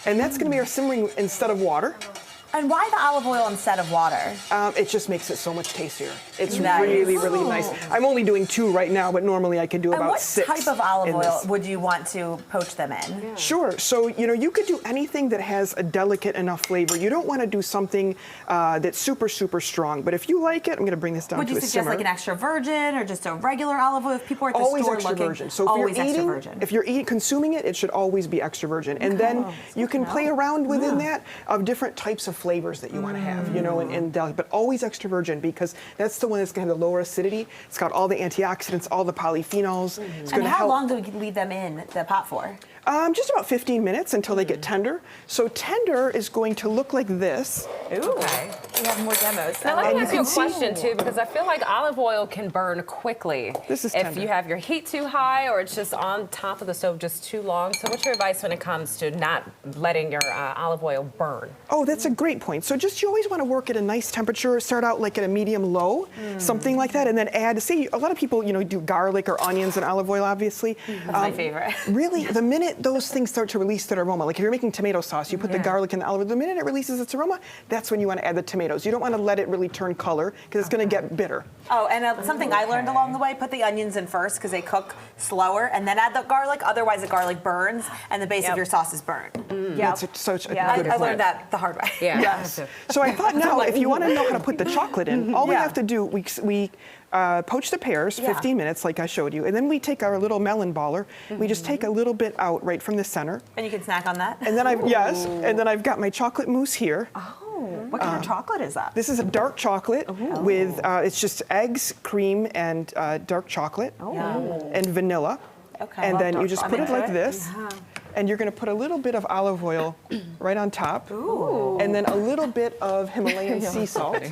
[SPEAKER 6] and that's going to be our simmering instead of water.
[SPEAKER 3] And why the olive oil instead of water?
[SPEAKER 6] It just makes it so much tastier. It's
[SPEAKER 3] Nice.
[SPEAKER 6] really, really nice. I'm only doing 2 right now, but normally I could do
[SPEAKER 3] And
[SPEAKER 6] about
[SPEAKER 3] what
[SPEAKER 6] 6.
[SPEAKER 3] type of olive
[SPEAKER 6] in
[SPEAKER 3] oil
[SPEAKER 6] this.
[SPEAKER 3] would you want to poach them in?
[SPEAKER 6] Sure. So, you know, you could do anything that has a delicate enough flavor. You don't want to do something that's super, super strong. But if you like it, I'm going to bring this down
[SPEAKER 3] Would
[SPEAKER 6] to
[SPEAKER 3] you
[SPEAKER 6] a
[SPEAKER 3] suggest
[SPEAKER 6] simmer.
[SPEAKER 3] like an extra virgin or just a regular olive oil if people are at the
[SPEAKER 6] Always
[SPEAKER 3] store
[SPEAKER 6] extra
[SPEAKER 3] looking?
[SPEAKER 6] virgin. So if
[SPEAKER 3] always
[SPEAKER 6] you're
[SPEAKER 3] extra
[SPEAKER 6] eating,
[SPEAKER 3] virgin.
[SPEAKER 6] if you're consuming it, it should always be extra virgin. And then you can play around within that of different types of flavors that you want to have, you know, and delicate, but always extra virgin because that's the one that's going to have the lower acidity. It's got all the antioxidants, all the polyphenols. It's
[SPEAKER 3] And
[SPEAKER 6] going to
[SPEAKER 3] how
[SPEAKER 6] help.
[SPEAKER 3] long do we leave them in the pot for?
[SPEAKER 6] Just about 15 minutes until they get tender. So tender is going to look like this.
[SPEAKER 3] Ooh. Okay. We have more demos.
[SPEAKER 5] Now, let me
[SPEAKER 6] you
[SPEAKER 5] ask you a
[SPEAKER 6] can see-
[SPEAKER 5] question, too, because I feel like olive oil can burn quickly.
[SPEAKER 6] This is
[SPEAKER 5] if
[SPEAKER 6] tender.
[SPEAKER 5] you have your heat too high or it's just on top of the stove just too long. So what's your advice when it comes to not letting your olive oil burn?
[SPEAKER 6] Oh, that's a great point. So you always want to work at a nice temperature. Start out like at a medium low, something like that, and then add, say, a lot of people, you know, do garlic or onions and olive oil, obviously.
[SPEAKER 3] That's my favorite.
[SPEAKER 6] Really, the minute minute those things start to release their aroma, like if you're making tomato sauce, you put the garlic and the olive oil, the minute it releases its aroma, that's when you want to add the tomatoes. You don't want to let it really turn color because it's going to get bitter.
[SPEAKER 2] Oh, and something I learned along the way, put the onions in first because they cook slower, and then add the garlic. Otherwise, the garlic burns, and the base of your sauce is burned.
[SPEAKER 6] That's such a good
[SPEAKER 2] I
[SPEAKER 6] point.
[SPEAKER 2] learned that the hard way.
[SPEAKER 6] Yes. So I thought now, if you want to know how to put the chocolate in, all we have to do, we poach the pears 15 minutes, like I showed you, and then we take our little melon baller. We just take a little bit out right from the center.
[SPEAKER 2] And you can snack on that.
[SPEAKER 6] And then I've got my chocolate mousse here.
[SPEAKER 2] What kind of chocolate is that?
[SPEAKER 6] This is a dark chocolate with it's just eggs, cream, and dark chocolate and vanilla.
[SPEAKER 2] Okay.
[SPEAKER 6] And then you just put it like this. And you're going to put a little bit of olive oil right on top. And then a little bit of Himalayan sea salt.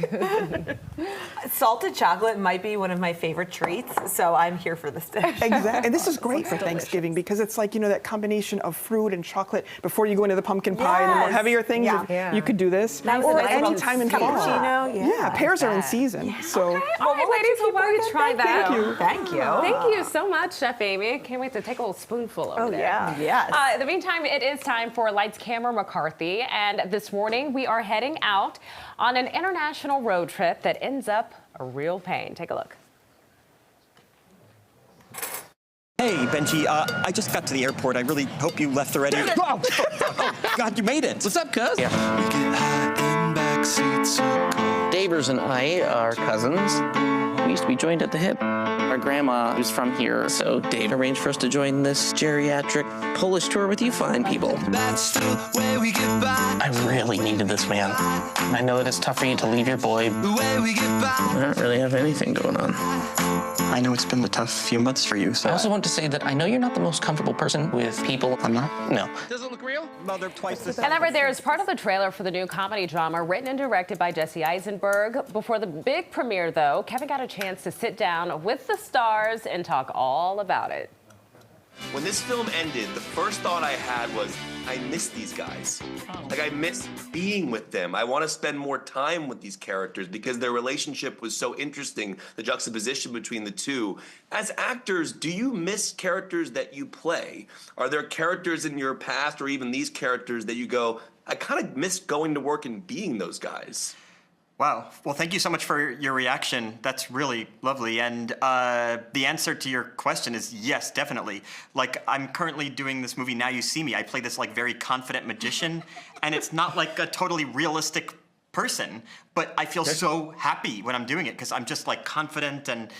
[SPEAKER 2] Salted chocolate might be one of my favorite treats, so I'm here for this dish.
[SPEAKER 6] Exactly. And this is great for Thanksgiving because it's like, that combination of fruit and chocolate before you go into the pumpkin pie and the more heavier things. You could do this. Or any time in fall.
[SPEAKER 2] Cappuccino.
[SPEAKER 6] Yeah, pears are in season. So.
[SPEAKER 5] All right, ladies, why don't you try that?
[SPEAKER 6] Thank you.
[SPEAKER 2] Thank you.
[SPEAKER 5] Thank you so much, Chef Amy. Can't wait to take a little spoonful over there.
[SPEAKER 2] Yes.
[SPEAKER 5] In the meantime, it is time for Lights, Camera, McCarthy. And this morning, we are heading out on an international road trip that ends up a real pain. Take a look.
[SPEAKER 12] Hey, Benji, I just got to the airport. I really hope you left already. Oh, God, you made it.
[SPEAKER 13] What's up, cuz?
[SPEAKER 12] Yeah.
[SPEAKER 13] Davers and I are cousins. We used to be joined at the hip. Our grandma was from here, so Dave arranged for us to join this geriatric Polish tour with you fine people. I really needed this, man. I know that it's tough for you to leave your boy. I don't really have anything going on.
[SPEAKER 12] I know it's been a tough few months for you, so...
[SPEAKER 13] I also want to say that I know you're not the most comfortable person with people.
[SPEAKER 12] I'm not?
[SPEAKER 13] No.
[SPEAKER 12] Does it look real? Mother twice the size.
[SPEAKER 5] And that right there is part of the trailer for the new comedy drama written and directed by Jesse Eisenberg. Before the big premiere, though, Kevin got a chance to sit down with the stars and talk all about it.
[SPEAKER 14] When this film ended, the first thought I had was, I miss these guys. Like, I miss being with them. I want to spend more time with these characters because their relationship was so interesting, the juxtaposition between the two. As actors, do you miss characters that you play? Are there characters in your past or even these characters that you go, I kind of miss going to work and being those guys?
[SPEAKER 12] Wow. Well, thank you so much for your reaction. That's really lovely. And the answer to your question is yes, definitely. Like, I'm currently doing this movie, Now You See Me. I play this, like, very confident magician. And it's not, like, a totally realistic person. But I feel so happy when I'm doing it because I'm just, like, confident and,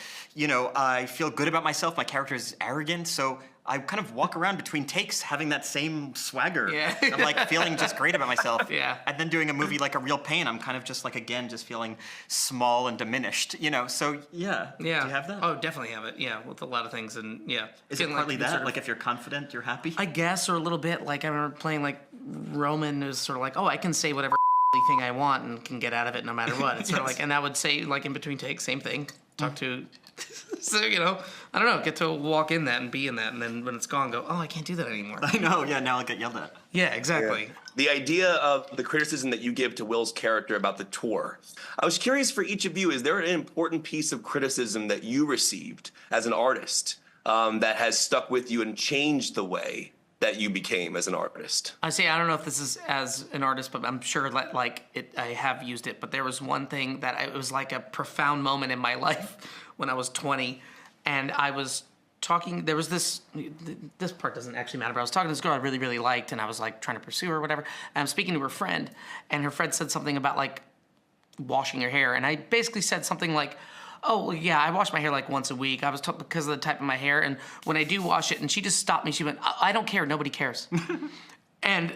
[SPEAKER 12] I feel good about myself. My character is arrogant. So I kind of walk around between takes having that same swagger. Yeah. I'm like feeling just great about myself.
[SPEAKER 13] Yeah.
[SPEAKER 12] And then doing a movie like A Real Pain, I'm kind of just like, again, just feeling small and diminished, So yeah. Do you have that?
[SPEAKER 13] Oh, definitely have it. Yeah, with a lot of things. And yeah.
[SPEAKER 12] Is it partly that? Like if you're confident, you're happy?
[SPEAKER 13] I guess, or a little bit. Like I remember playing like Roman is sort of like, oh, I can say whatever thing I want and can get out of it no matter what. It's sort of like, and I would say like in between takes, same thing. Talk to, so I don't know, get to walk in that and be in that, and then when it's gone, go, oh, I can't do that anymore.
[SPEAKER 12] I know, yeah. Now I'll get yelled at.
[SPEAKER 13] Yeah, exactly.
[SPEAKER 14] Yeah. The idea of the criticism that you give to Will's character about the tour. I was curious for each of you, is there an important piece of criticism that you received as an artist that has stuck with you and changed the way that you became as an artist?
[SPEAKER 13] I don't know if this is as an artist, but I'm sure that I have used it. But there was one thing that it was like a profound moment in my life when I was 20, and I was talking. There was this part doesn't actually matter, but I was talking to this girl I really, really liked, and I was like trying to pursue her or whatever. And I'm speaking to her friend, and her friend said something about like washing her hair, and I basically said something like, oh, well, yeah, I wash my hair like once a week. I was told because of the type of my hair. And when I do wash it, and she just stopped me. She went, I don't care. Nobody cares. And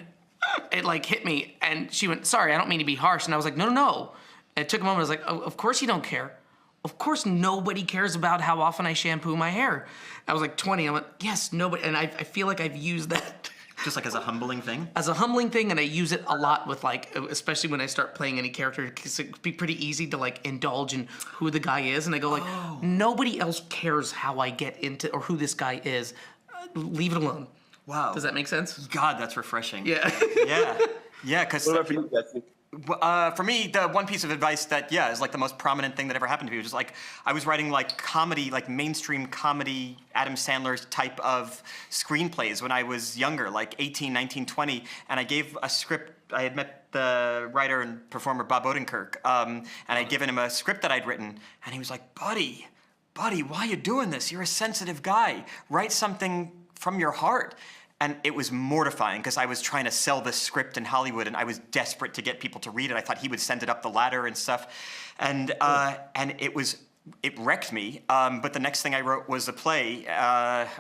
[SPEAKER 13] it like hit me. And she went, sorry, I don't mean to be harsh. And I was like, no. And it took a moment. I was like, oh, of course you don't care. Of course nobody cares about how often I shampoo my hair. I was like 20. I went, yes, nobody. And I feel like I've used that.
[SPEAKER 12] Just like as a humbling thing?
[SPEAKER 13] As a humbling thing, and I use it a lot with like, especially when I start playing any character, because it'd be pretty easy to like indulge in who the guy is, and I go like, nobody else cares how I get into, or who this guy is. Leave it alone.
[SPEAKER 12] Wow.
[SPEAKER 13] Does that make sense?
[SPEAKER 12] God, that's refreshing.
[SPEAKER 13] Yeah.
[SPEAKER 12] Yeah, because...
[SPEAKER 14] What about for you, Jesse?
[SPEAKER 12] For me, the one piece of advice that, is like the most prominent thing that ever happened to me was just like, I was writing like comedy, like mainstream comedy, Adam Sandler type of screenplays when I was younger, like 18, 19, 20, and I gave a script. I had met the writer and performer Bob Odenkirk, and I'd given him a script that I'd written, and he was like, buddy, why are you doing this? You're a sensitive guy. Write something from your heart. And it was mortifying because I was trying to sell this script in Hollywood and I was desperate to get people to read it. I thought he would send it up the ladder and stuff. And it wrecked me. But the next thing I wrote was a play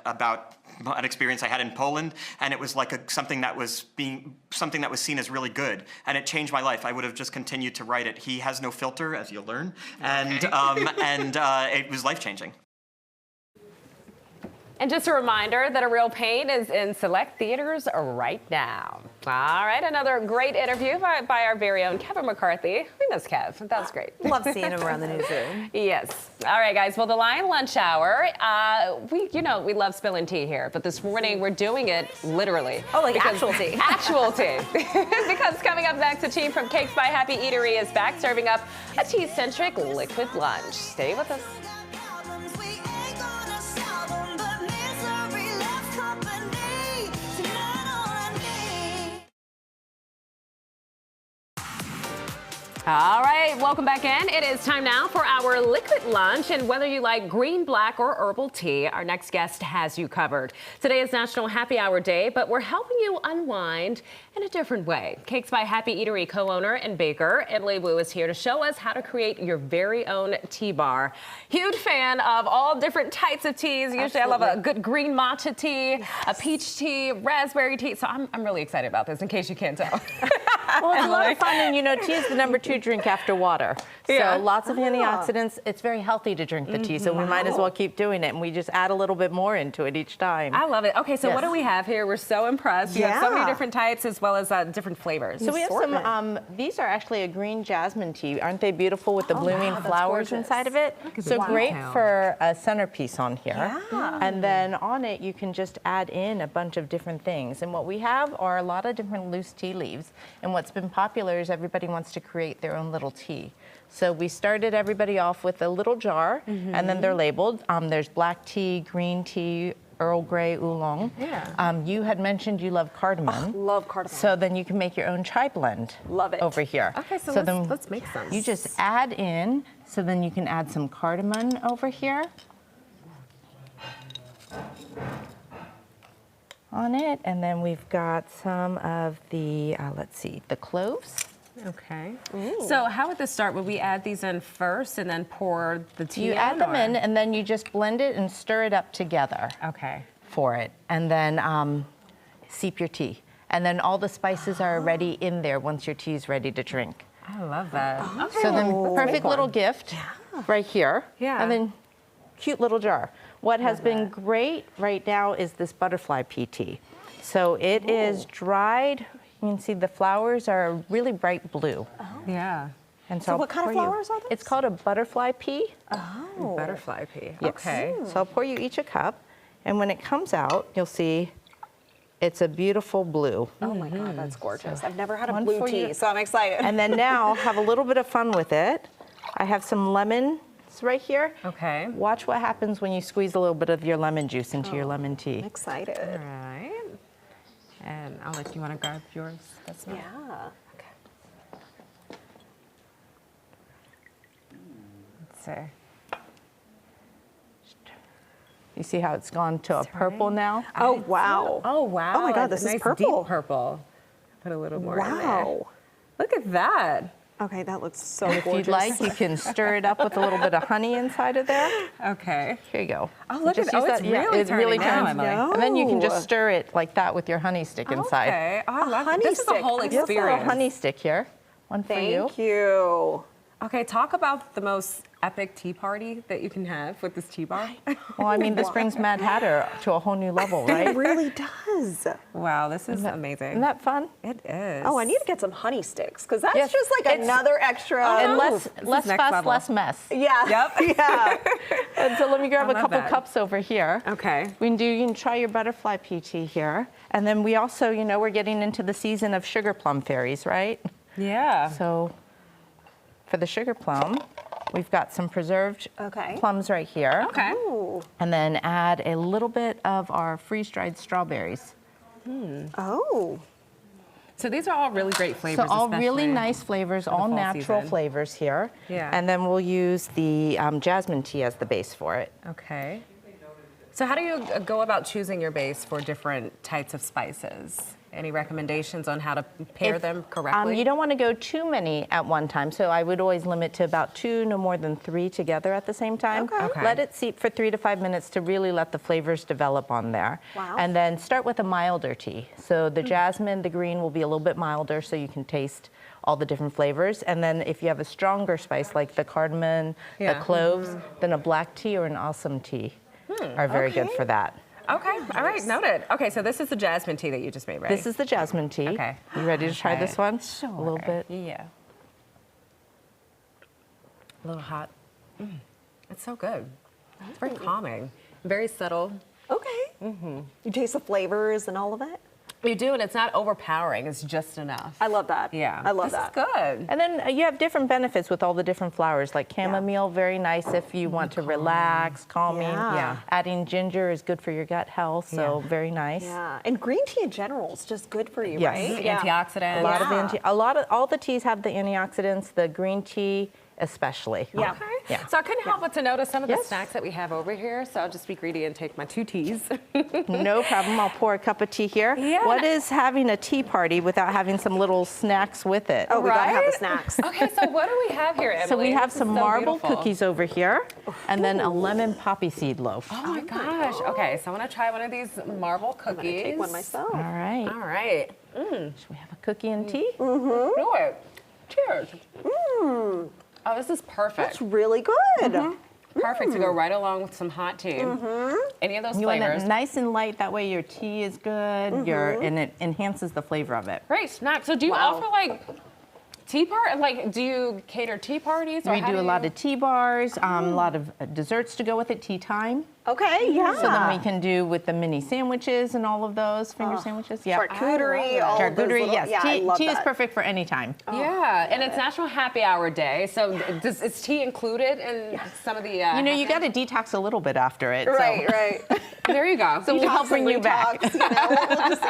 [SPEAKER 12] about an experience I had in Poland, and it was like something that was seen as really good, and it changed my life. I would have just continued to write it. He has no filter, as you'll learn, and it was life-changing.
[SPEAKER 5] And just a reminder that A Real Pain is in select theaters right now. All right, another great interview by our very own Kevin McCarthy. We miss Kev. That was great.
[SPEAKER 2] Love seeing him around the newsroom.
[SPEAKER 5] Yes. All right, guys. Well, the Lion Lunch Hour, we love spilling tea here, but this morning we're doing it literally.
[SPEAKER 2] Oh, like actual tea.
[SPEAKER 5] Actual tea. Because coming up next, the team from Cakes by Happy Eatery is back serving up a tea-centric liquid lunch. Stay with us. All right, welcome back in. It is time now for our liquid lunch, and whether you like green, black, or herbal tea, our next guest has you covered. Today is National Happy Hour Day, but we're helping you unwind in a different way. Cakes by Happy Eatery co-owner and baker Emily Wu is here to show us how to create your very own tea bar. Huge fan of all different types of teas. Usually I love a good green matcha tea, a peach tea, raspberry tea. So I'm really excited about this, in case you can't tell.
[SPEAKER 15] Well, it's a lot of fun, and tea is the #2 drink after water. So lots of antioxidants. It's very healthy to drink the tea, so we might as well keep doing it, and we just add a little bit more into it each time.
[SPEAKER 5] I love it. Okay, so what do we have here? We're so impressed. You have so many different types as well as different flavors.
[SPEAKER 15] So we have some, these are actually a green jasmine tea. Aren't they beautiful with the blooming flowers inside of it? So great for a centerpiece on here. And then on it, you can just add in a bunch of different things. And what we have are a lot of different loose tea leaves. And what's been popular is everybody wants to create their own little tea. So we started everybody off with a little jar, and then they're labeled. There's black tea, green tea, Earl Grey, oolong. You had mentioned you love cardamom.
[SPEAKER 7] Oh, love cardamom.
[SPEAKER 15] So then you can make your own chai blend.
[SPEAKER 7] Love it.
[SPEAKER 15] Over here.
[SPEAKER 5] Okay, so let's make some.
[SPEAKER 15] You just add in, so then you can add some cardamom over here on it, and then we've got some of the, let's see, the cloves.
[SPEAKER 5] Okay. So how would this start? Would we add these in first and then pour the tea in?
[SPEAKER 15] You add them in, and then you just blend it and stir it up together.
[SPEAKER 5] Okay.
[SPEAKER 15] For it, and then steep your tea. And then all the spices are already in there once your tea is ready to drink.
[SPEAKER 5] I love that. Okay.
[SPEAKER 15] So then perfect little gift right here.
[SPEAKER 5] Yeah.
[SPEAKER 15] And then cute little jar. What has been great right now is this butterfly pea tea. So it is dried. You can see the flowers are really bright blue.
[SPEAKER 5] Yeah.
[SPEAKER 15] And
[SPEAKER 7] So what kind of flowers are those?
[SPEAKER 15] It's called a butterfly pea.
[SPEAKER 7] Oh.
[SPEAKER 5] Butterfly pea.
[SPEAKER 15] Yes.
[SPEAKER 5] Okay.
[SPEAKER 15] So I'll pour you each a cup. And when it comes out, you'll see it's a beautiful blue.
[SPEAKER 7] Oh my God, that's gorgeous. I've never had a
[SPEAKER 15] One
[SPEAKER 7] blue
[SPEAKER 15] for
[SPEAKER 7] tea,
[SPEAKER 15] you.
[SPEAKER 7] so I'm excited.
[SPEAKER 15] And then now have a little bit of fun with it. I have some lemon right here.
[SPEAKER 5] Okay.
[SPEAKER 15] Watch what happens when you squeeze a little bit of your lemon juice into your lemon tea.
[SPEAKER 7] I'm excited.
[SPEAKER 5] All right. And I'll let you want to grab yours. That's
[SPEAKER 7] Yeah.
[SPEAKER 5] Okay. Let's see.
[SPEAKER 15] You see how it's gone to a purple now?
[SPEAKER 7] Oh, wow.
[SPEAKER 5] Oh, wow.
[SPEAKER 7] Oh my God, this
[SPEAKER 5] Nice
[SPEAKER 7] is purple.
[SPEAKER 5] Deep purple. Put a little more in there.
[SPEAKER 7] Wow.
[SPEAKER 5] Look at that.
[SPEAKER 7] Okay, that looks so
[SPEAKER 15] And if
[SPEAKER 7] gorgeous.
[SPEAKER 15] you'd like, you can stir it up with a little bit of honey inside of there.
[SPEAKER 5] Okay.
[SPEAKER 15] Here you go.
[SPEAKER 5] Oh, look
[SPEAKER 15] Just
[SPEAKER 5] at
[SPEAKER 15] use
[SPEAKER 5] it's
[SPEAKER 15] that- yeah,
[SPEAKER 5] really
[SPEAKER 15] it really
[SPEAKER 5] turning now,
[SPEAKER 15] turns.
[SPEAKER 5] Emily.
[SPEAKER 15] And then you can
[SPEAKER 7] No.
[SPEAKER 15] just stir it like that with your honey stick inside.
[SPEAKER 5] Okay. Oh, I love it.
[SPEAKER 7] honey
[SPEAKER 5] This is a
[SPEAKER 7] stick.
[SPEAKER 5] whole
[SPEAKER 7] Yes,
[SPEAKER 15] Yes, a little
[SPEAKER 5] experience.
[SPEAKER 15] honey stick here. One for you.
[SPEAKER 7] Thank you.
[SPEAKER 5] Okay, talk about the most epic tea party that you can have with this tea bar.
[SPEAKER 15] Well, I mean, this brings Mad Hatter to a whole new level, right?
[SPEAKER 7] It really does.
[SPEAKER 5] Wow, this is amazing.
[SPEAKER 15] Isn't that fun?
[SPEAKER 5] It is.
[SPEAKER 7] Oh, I need to get some honey sticks because that's
[SPEAKER 15] Yes,
[SPEAKER 7] just like
[SPEAKER 15] it's-
[SPEAKER 7] another extra.
[SPEAKER 15] And
[SPEAKER 5] This
[SPEAKER 15] less
[SPEAKER 5] is next
[SPEAKER 15] fuss,
[SPEAKER 5] level.
[SPEAKER 15] less mess.
[SPEAKER 7] Yeah.
[SPEAKER 5] Yep.
[SPEAKER 7] Yeah.
[SPEAKER 15] And so let me grab
[SPEAKER 5] I
[SPEAKER 15] a
[SPEAKER 5] love
[SPEAKER 15] couple
[SPEAKER 5] that.
[SPEAKER 15] cups over here.
[SPEAKER 5] Okay.
[SPEAKER 15] You can try your butterfly pea tea here. And then we also, we're getting into the season of sugar plum fairies, right?
[SPEAKER 5] Yeah.
[SPEAKER 15] So for the sugar plum, we've got some preserved plums right here.
[SPEAKER 5] Okay.
[SPEAKER 7] Ooh.
[SPEAKER 15] And then add a little bit of our freeze-dried strawberries.
[SPEAKER 7] Oh.
[SPEAKER 5] So these are all really great flavors.
[SPEAKER 15] So all really
[SPEAKER 5] especially
[SPEAKER 15] nice flavors,
[SPEAKER 5] for the
[SPEAKER 15] all
[SPEAKER 5] fall
[SPEAKER 15] natural
[SPEAKER 5] season.
[SPEAKER 15] flavors here.
[SPEAKER 5] Yeah.
[SPEAKER 15] And then we'll use the jasmine tea as the base for it.
[SPEAKER 5] Okay. So how do you go about choosing your base for different types of spices? Any recommendations on how to pair them correctly?
[SPEAKER 15] You don't want to go too many at one time, so I would always limit to about 2, no more than 3 together at the same time.
[SPEAKER 5] Okay.
[SPEAKER 15] Let it seep for 3 to 5 minutes to really let the flavors develop on there.
[SPEAKER 7] Wow.
[SPEAKER 15] And then start with a milder tea. So the jasmine, the green will be a little bit milder so you can taste all the different flavors. And then if you have a stronger spice like the cardamom, the cloves, then a black tea or an awesome tea are very good for that.
[SPEAKER 5] Okay, all right, noted. Okay, so this is the jasmine tea that you just made, right?
[SPEAKER 15] This is the jasmine tea.
[SPEAKER 5] Okay.
[SPEAKER 15] You ready to try this one?
[SPEAKER 5] Sure.
[SPEAKER 15] A little bit.
[SPEAKER 5] Yeah. A little hot. It's so good. It's very calming, very subtle.
[SPEAKER 7] Okay. You taste the flavors and all of it?
[SPEAKER 5] You do, and it's not overpowering. It's just enough.
[SPEAKER 7] I love that.
[SPEAKER 5] Yeah.
[SPEAKER 7] I love that.
[SPEAKER 5] This is good.
[SPEAKER 15] And then you have different benefits with all the different flowers, like chamomile, very nice if you want to relax, calming.
[SPEAKER 7] Yeah.
[SPEAKER 15] Adding ginger is good for your gut health, so very nice.
[SPEAKER 7] Yeah. And green tea in general is just good for you,
[SPEAKER 15] Yes.
[SPEAKER 7] right?
[SPEAKER 5] Antioxidants.
[SPEAKER 15] All the teas have the antioxidants. The green tea especially.
[SPEAKER 7] Yeah.
[SPEAKER 5] Okay.
[SPEAKER 15] Yeah.
[SPEAKER 5] So I couldn't help but to notice some of the
[SPEAKER 15] Yes.
[SPEAKER 5] snacks that we have over here. So I'll just be greedy and take my 2 teas.
[SPEAKER 15] No problem. I'll pour a cup of tea here.
[SPEAKER 5] Yeah.
[SPEAKER 15] What is having a tea party without having some little snacks with it?
[SPEAKER 7] Oh, we gotta have the
[SPEAKER 5] Right?
[SPEAKER 7] snacks.
[SPEAKER 5] Okay, so what do we have here, Emily?
[SPEAKER 15] So we have
[SPEAKER 5] This is
[SPEAKER 15] some
[SPEAKER 5] so
[SPEAKER 15] marble
[SPEAKER 5] beautiful.
[SPEAKER 15] cookies over here, and then a lemon poppy seed loaf.
[SPEAKER 5] Oh my gosh. Okay, so I want to try one of these marble cookies.
[SPEAKER 7] I'm gonna take one myself.
[SPEAKER 15] All right.
[SPEAKER 5] All right.
[SPEAKER 15] Should we have a cookie and tea?
[SPEAKER 5] Do it. Cheers. Oh, this is perfect.
[SPEAKER 7] That's really good.
[SPEAKER 5] Perfect to go right along with some hot tea. Any of those
[SPEAKER 15] You want
[SPEAKER 5] flavors.
[SPEAKER 15] it nice and light, that way your tea is good, and it enhances the flavor of it.
[SPEAKER 5] Great snack. So do you offer like tea do you cater tea parties? Or
[SPEAKER 15] We
[SPEAKER 5] how
[SPEAKER 15] do a lot
[SPEAKER 5] you-
[SPEAKER 15] of tea bars, a lot of desserts to go with it, tea time.
[SPEAKER 7] Okay, yeah.
[SPEAKER 15] So then we can do with the mini sandwiches and all of those finger sandwiches. Yeah.
[SPEAKER 7] Charcuterie, all of those
[SPEAKER 15] Charcuterie,
[SPEAKER 7] little-
[SPEAKER 15] yes.
[SPEAKER 7] yeah, I love
[SPEAKER 15] tea is
[SPEAKER 7] that.
[SPEAKER 15] perfect for any time.
[SPEAKER 5] Yeah, and it's National Happy Hour Day. So is tea included in some of the?
[SPEAKER 15] You know, you got to detox a little bit after it.
[SPEAKER 7] Right,
[SPEAKER 15] so.
[SPEAKER 7] right.
[SPEAKER 5] There you go.
[SPEAKER 15] So we'll help bring you back.
[SPEAKER 7] Detox, you know, we'll just-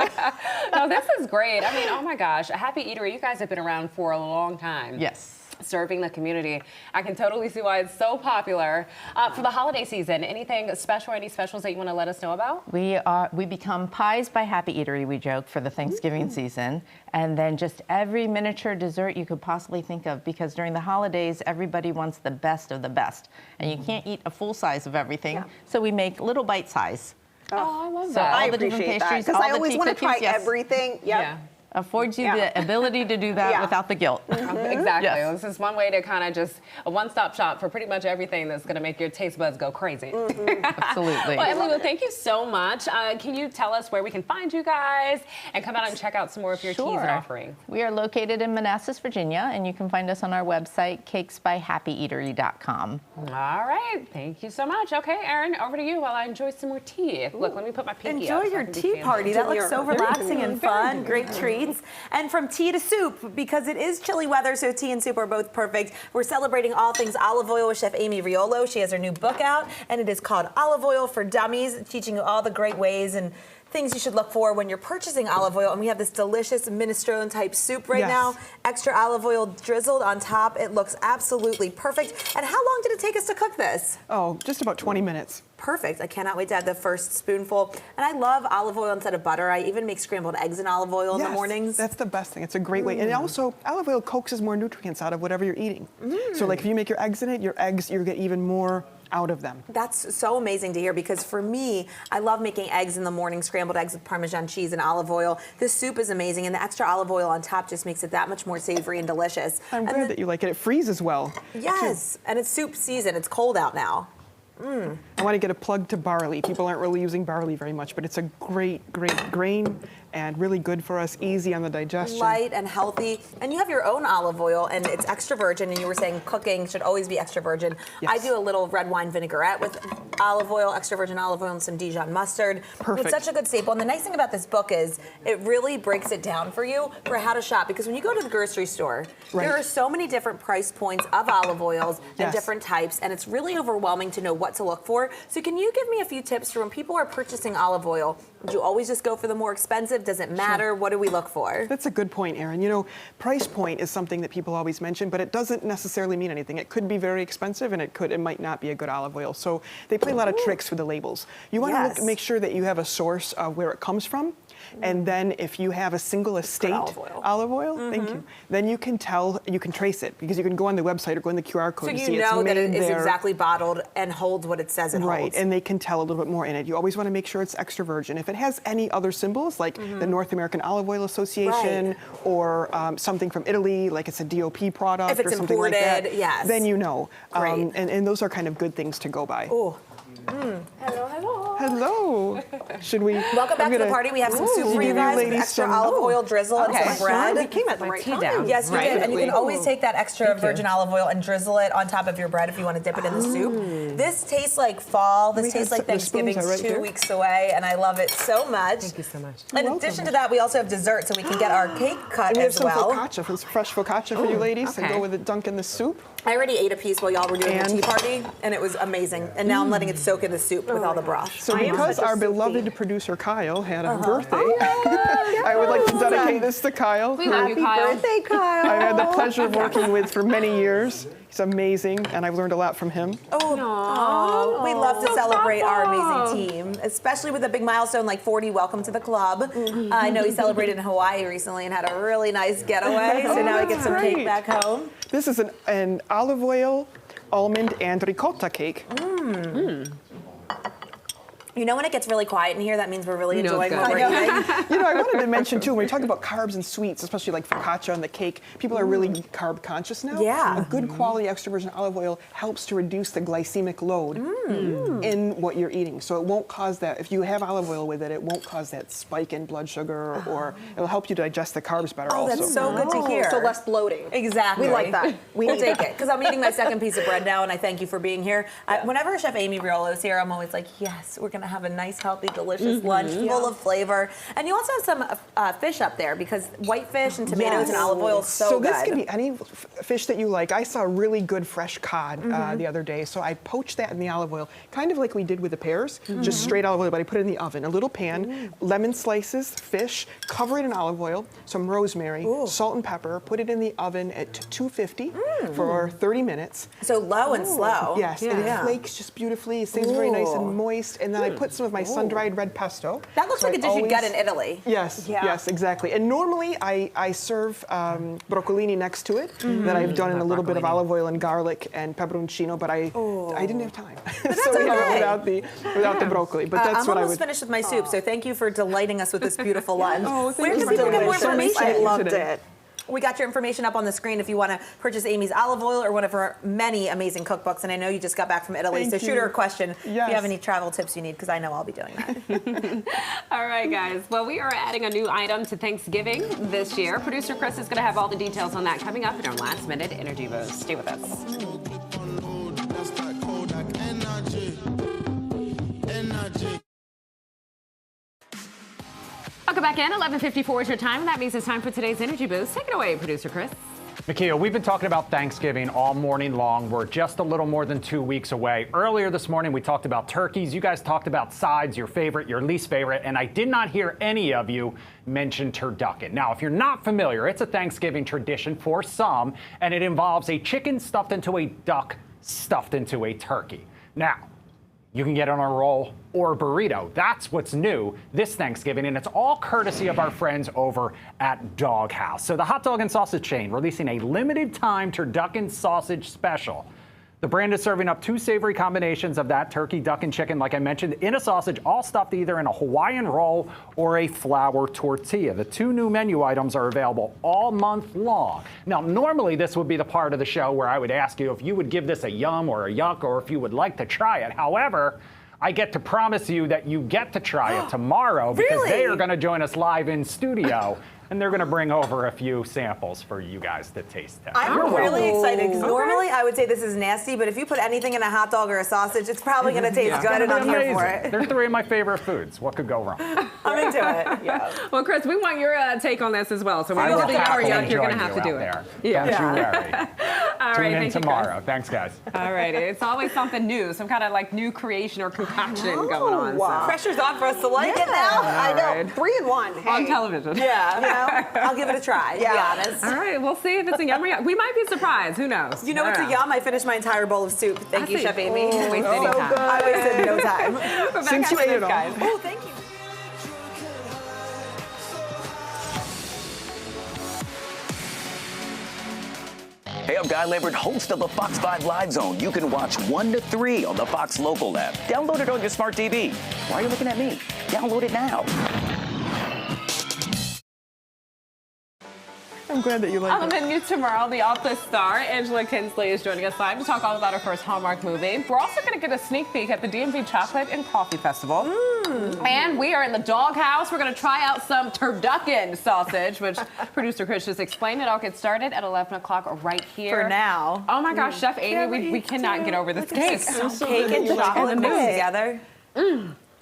[SPEAKER 5] No, this is great. I mean, oh my gosh, a Happy Eatery. You guys have been around for a long time.
[SPEAKER 15] Yes.
[SPEAKER 5] Serving the community. I can totally see why it's so popular. For the holiday season, anything special, any specials that you want to let us know about?
[SPEAKER 15] We become Pies by Happy Eatery, we joke, for the Thanksgiving season. And then just every miniature dessert you could possibly think of, because during the holidays, everybody wants the best of the best. And you can't eat a full size of everything, so we make little bite size.
[SPEAKER 5] Oh, I love
[SPEAKER 15] So
[SPEAKER 5] that.
[SPEAKER 15] all
[SPEAKER 7] I
[SPEAKER 15] the different
[SPEAKER 7] appreciate that
[SPEAKER 15] pastries,
[SPEAKER 7] because
[SPEAKER 15] all
[SPEAKER 7] I
[SPEAKER 15] the
[SPEAKER 7] always
[SPEAKER 15] tea
[SPEAKER 7] want to try
[SPEAKER 15] cookies, yes.
[SPEAKER 7] everything. Yep.
[SPEAKER 5] Yeah.
[SPEAKER 15] Affords you the ability to do that
[SPEAKER 7] Yeah.
[SPEAKER 15] without the guilt.
[SPEAKER 5] Exactly.
[SPEAKER 15] Yes.
[SPEAKER 5] This is one way to kind of just a one-stop shop for pretty much everything that's going to make your taste buds go crazy.
[SPEAKER 15] Absolutely.
[SPEAKER 5] Well, Emily, thank you so much. Can you tell us where we can find you guys and come out and check out some more of your teas and offerings?
[SPEAKER 15] We are located in Manassas, Virginia, and you can find us on our website, cakesbyhappyeatery.com.
[SPEAKER 5] All right. Thank you so much. Okay, Erin, over to you while I enjoy some more tea. Look, let me put my pinky up
[SPEAKER 2] Enjoy
[SPEAKER 5] so I
[SPEAKER 2] your
[SPEAKER 5] can be
[SPEAKER 2] tea
[SPEAKER 5] fancy.
[SPEAKER 2] party. That looks so
[SPEAKER 7] Very
[SPEAKER 2] relaxing
[SPEAKER 7] good.
[SPEAKER 2] and fun. Great treats. And from tea to soup, because it is chilly weather, so tea and soup are both perfect. We're celebrating all things olive oil with Chef Amy Riolo. She has her new book out, and it is called Olive Oil for Dummies, teaching you all the great ways and things you should look for when you're purchasing olive oil. And we have this delicious minestrone type soup right
[SPEAKER 6] Yes.
[SPEAKER 2] now. Extra olive oil drizzled on top. It looks absolutely perfect. And how long did it take us to cook this?
[SPEAKER 6] Oh, just about 20 minutes.
[SPEAKER 2] Perfect. I cannot wait to add the first spoonful. And I love olive oil instead of butter. I even make scrambled eggs in olive oil in the
[SPEAKER 6] Yes,
[SPEAKER 2] mornings.
[SPEAKER 6] That's the best thing. It's a great way. And also, olive oil coaxes more nutrients out of whatever you're eating. So like if you make your eggs in it, you're going to get even more out of them.
[SPEAKER 2] That's so amazing to hear because for me, I love making eggs in the morning, scrambled eggs with Parmesan cheese and olive oil. This soup is amazing, and the extra olive oil on top just makes it that much more savory and delicious.
[SPEAKER 6] I'm glad that you like it. It freezes well.
[SPEAKER 2] Yes, and it's soup season. It's cold out now.
[SPEAKER 6] I want to get a plug to barley. People aren't really using barley very much, but it's a great grain and really good for us, easy on the digestion.
[SPEAKER 2] Light and healthy. And you have your own olive oil, and it's extra virgin, and you were saying cooking should always be extra virgin.
[SPEAKER 6] Yes.
[SPEAKER 2] I do a little red wine vinaigrette with olive oil, extra virgin olive oil, and some Dijon mustard.
[SPEAKER 6] Perfect.
[SPEAKER 2] It's such a good staple. And the nice thing about this book is it really breaks it down for you for how to shop, because when you go to the grocery store,
[SPEAKER 6] Right.
[SPEAKER 2] there are so many different price points of olive oils and
[SPEAKER 6] Yes.
[SPEAKER 2] different types, and it's really overwhelming to know what to look for. So can you give me a few tips for when people are purchasing olive oil? Do you always just go for the more expensive? Does it matter? What do we look for?
[SPEAKER 6] That's a good point, Erin. You know, price point is something that people always mention, but it doesn't necessarily mean anything. It could be very expensive, and it might not be a good olive oil. So they play a lot of tricks with the labels. You want
[SPEAKER 2] Yes.
[SPEAKER 6] to make sure that you have a source of where it comes from. And then if you have a single estate olive oil, thank you, then you can trace it, because you can go on the website or go in the QR code
[SPEAKER 2] So
[SPEAKER 6] to see
[SPEAKER 2] you
[SPEAKER 6] it's
[SPEAKER 2] know that
[SPEAKER 6] made
[SPEAKER 2] it is
[SPEAKER 6] there.
[SPEAKER 2] exactly bottled and holds what it says it
[SPEAKER 6] Right,
[SPEAKER 2] holds.
[SPEAKER 6] and they can tell a little bit more in it. You always want to make sure it's extra virgin. If it has any other symbols, like the North American Olive Oil Association, or something from Italy, like it's a DOP product
[SPEAKER 2] If it's
[SPEAKER 6] or something like that,
[SPEAKER 2] imported, yes.
[SPEAKER 6] then you know.
[SPEAKER 2] Great.
[SPEAKER 6] And those are kind of good things to go by.
[SPEAKER 2] Oh. Hello, hello.
[SPEAKER 6] Hello. Should we?
[SPEAKER 2] Welcome back to the party. We have some soup for you guys with extra olive oil drizzle and some bread.
[SPEAKER 7] We came at the right time.
[SPEAKER 2] Yes, you did. And you can always take that extra virgin olive oil and drizzle it on top of your bread if you want to dip it in the soup. This tastes like fall. This tastes like Thanksgiving 2 weeks away, and I love it so much.
[SPEAKER 16] Thank you so much.
[SPEAKER 2] In addition to that, we also have dessert, so we can get our cake cut
[SPEAKER 6] And we have
[SPEAKER 2] as
[SPEAKER 6] some
[SPEAKER 2] well.
[SPEAKER 6] focaccia, some fresh focaccia for you ladies, and go with it, dunk in the soup.
[SPEAKER 2] I already ate a piece while y'all were doing the
[SPEAKER 6] And-
[SPEAKER 2] tea party, and it was amazing. And now I'm letting it soak in the soup with all the broth.
[SPEAKER 6] So because our beloved producer Kyle had a birthday, I would like to dedicate this to Kyle.
[SPEAKER 5] We love you, Kyle.
[SPEAKER 7] Happy birthday, Kyle.
[SPEAKER 6] I've had the pleasure of working with for many years. He's amazing, and I've learned a lot from him.
[SPEAKER 2] Oh, we love to celebrate our amazing team, especially with a big milestone like 40. Welcome to the club. I know he celebrated in Hawaii recently and had a really nice getaway, so now he gets some cake back home.
[SPEAKER 6] This is an olive oil, almond, and ricotta cake.
[SPEAKER 2] You know when it gets really quiet in here, that means we're really
[SPEAKER 16] You know
[SPEAKER 2] enjoying
[SPEAKER 16] it's
[SPEAKER 2] what
[SPEAKER 16] good.
[SPEAKER 2] we're eating.
[SPEAKER 6] You know, I wanted to mention too, when we talk about carbs and sweets, especially like focaccia and the cake, people are really carb conscious now.
[SPEAKER 2] Yeah.
[SPEAKER 6] A good quality extra virgin olive oil helps to reduce the glycemic load in what you're eating. So it won't cause that, if you have olive oil with it, it won't cause that spike in blood sugar, or it'll help you digest the carbs better
[SPEAKER 2] Oh,
[SPEAKER 6] also.
[SPEAKER 2] that's so good to hear.
[SPEAKER 7] So less bloating.
[SPEAKER 2] Exactly.
[SPEAKER 7] We like that.
[SPEAKER 2] We'll take it, because I'm eating my second piece of bread now, and I thank you for being here. Whenever Chef Amy Riolo is here, I'm always like, yes, we're going to have a nice, healthy, delicious lunch full of flavor. And you also have some fish up there, because white fish and tomatoes and olive oil is so good.
[SPEAKER 6] this can be any fish that you like. I saw really good fresh cod the other day, so I poached that in the olive oil, kind of like we did with the pears, just straight olive oil, but I put it in the oven. A little pan, lemon slices, fish, cover it in olive oil, some rosemary, salt and pepper, put it in the oven at 250 for 30 minutes.
[SPEAKER 2] So low and slow.
[SPEAKER 6] Yes, and it flakes just beautifully. It stays very nice and moist. And then I put some of my sun-dried red pesto.
[SPEAKER 2] That looks
[SPEAKER 6] So
[SPEAKER 2] like a
[SPEAKER 6] I
[SPEAKER 2] dish you'd get
[SPEAKER 6] always-
[SPEAKER 2] in Italy.
[SPEAKER 6] Yes,
[SPEAKER 2] Yeah.
[SPEAKER 6] yes, exactly. And normally I serve broccolini next to it that I've done in a little bit of olive oil and garlic and pepperoncino, but I didn't have time. So we have it without the broccoli. But that's
[SPEAKER 2] I'm
[SPEAKER 6] what I
[SPEAKER 2] almost
[SPEAKER 6] would.
[SPEAKER 2] finished with my soup, so thank you for delighting us with this beautiful lunch.
[SPEAKER 6] Oh, thank
[SPEAKER 2] Where
[SPEAKER 6] you
[SPEAKER 2] can
[SPEAKER 6] for
[SPEAKER 2] people get more
[SPEAKER 6] doing it. So
[SPEAKER 2] information?
[SPEAKER 6] I loved it.
[SPEAKER 2] We got your information up on the screen if you want to purchase Amy's olive oil or one of her many amazing cookbooks. And I know you just got back from Italy,
[SPEAKER 6] Thank
[SPEAKER 2] so shoot
[SPEAKER 6] you.
[SPEAKER 2] her a question if
[SPEAKER 6] Yes.
[SPEAKER 2] you have any travel tips you need, because I know I'll be doing that.
[SPEAKER 5] All right, guys. Well, we are adding a new item to Thanksgiving this year. Producer Chris is going to have all the details on that coming up in our last-minute Energy Boost. Stay with us. Welcome back in. 11:54 is your time, and that means it's time for today's Energy Boost. Take it away, Producer Chris.
[SPEAKER 1] Nakia, we've been talking about Thanksgiving all morning long. We're just a little more than 2 weeks away. Earlier this morning, we talked about turkeys. You guys talked about sides, your favorite, your least favorite, and I did not hear any of you mention turducken. Now, if you're not familiar, it's a Thanksgiving tradition for some, and it involves a chicken stuffed into a duck stuffed into a turkey. Now, you can get it on a roll or burrito. That's what's new this Thanksgiving, and it's all courtesy of our friends over at Doghouse. So the hot dog and sausage chain releasing a limited time turducken sausage special. The brand is serving up 2 savory combinations of that turkey, duck, and chicken, like I mentioned, in a sausage, all stuffed either in a Hawaiian roll or a flour tortilla. The 2 new menu items are available all month long. Now, normally this would be the part of the show where I would ask you if you would give this a yum or a yuck or if you would like to try it. However, I get to promise you that you get to try it tomorrow because they are going to join us live in studio. And they're going to bring over a few samples for you guys to taste test.
[SPEAKER 2] I'm really excited because normally I would say this is nasty, but if you put anything in a hot dog or a sausage, it's probably going to taste good, and I'm here for it.
[SPEAKER 1] They're 3 of my favorite foods. What could go wrong?
[SPEAKER 2] I'm into it. Yeah.
[SPEAKER 5] Well, Chris, we want your take on this as well. So when you get the yuck or yuck, you're going to have to do it.
[SPEAKER 1] Don't you worry.
[SPEAKER 5] All
[SPEAKER 1] Tune
[SPEAKER 5] right,
[SPEAKER 1] in tomorrow. Thanks, guys.
[SPEAKER 5] All right. It's always something new, some kind of like new creation or concoction going on.
[SPEAKER 2] Wow.
[SPEAKER 5] So.
[SPEAKER 2] Pressure's on for us to like it now.
[SPEAKER 7] I know. 3 in 1. Hey.
[SPEAKER 5] On television.
[SPEAKER 2] Yeah. You know, I'll give it a try, to be honest.
[SPEAKER 5] All right, we'll see if it's a yum or yuck. We might be surprised. Who knows?
[SPEAKER 2] You know what's a yum? I finished my entire bowl of soup. Thank you, Chef Amy.
[SPEAKER 5] Didn't waste any time.
[SPEAKER 2] Good. I wasted no time.
[SPEAKER 5] Since you ate it all. Guys.
[SPEAKER 2] Oh, thank you.
[SPEAKER 16] Hey, I'm Guy Lambert, host of the Fox 5 Live Zone. You can watch 1 to 3 on the Fox Local app. Download it on your smart TV. Why are you looking at me? Download it now.
[SPEAKER 6] I'm glad that you like
[SPEAKER 5] On the news tomorrow, the Office star Angela Kinsley is joining us live to talk all about her first Hallmark movie. We're also going to get a sneak peek at the DMV Chocolate and Coffee Festival. And we are in the doghouse. We're going to try out some turducken sausage, which producer Chris just explained. It all gets started at 11 o'clock right here.
[SPEAKER 2] For now.
[SPEAKER 5] Oh my gosh, Chef Amy, we cannot get over this cake.
[SPEAKER 2] Cake and chocolate mixed together.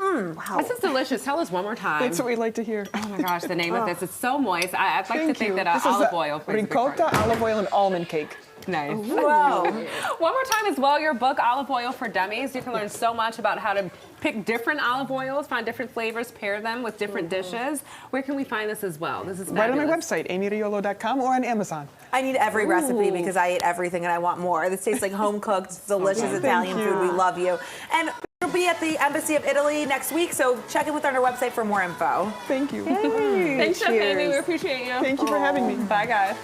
[SPEAKER 5] Wow. This is delicious. Tell us one more time.
[SPEAKER 6] That's what we'd like to hear.
[SPEAKER 5] Oh my gosh, the name of this is so moist. I'd like to think that
[SPEAKER 6] This is
[SPEAKER 5] olive oil.
[SPEAKER 6] ricotta, olive oil, and almond cake.
[SPEAKER 5] Nice.
[SPEAKER 2] Wow.
[SPEAKER 5] One more time as well, your book, Olive Oil for Dummies. You can learn so much about how to pick different olive oils, find different flavors, pair them with different dishes. Where can we find this as well? This is fabulous.
[SPEAKER 6] Right on my website, amyriolo.com, or on Amazon.
[SPEAKER 2] I need every recipe because I ate everything and I want more. This tastes like home-cooked, delicious Italian food. We love you. And we'll be at the Embassy of Italy next week, so check in with our website for more info.
[SPEAKER 6] Thank you.
[SPEAKER 5] Thanks, Chef Amy. We appreciate you.
[SPEAKER 6] Thank you for having me.
[SPEAKER 5] Bye, guys.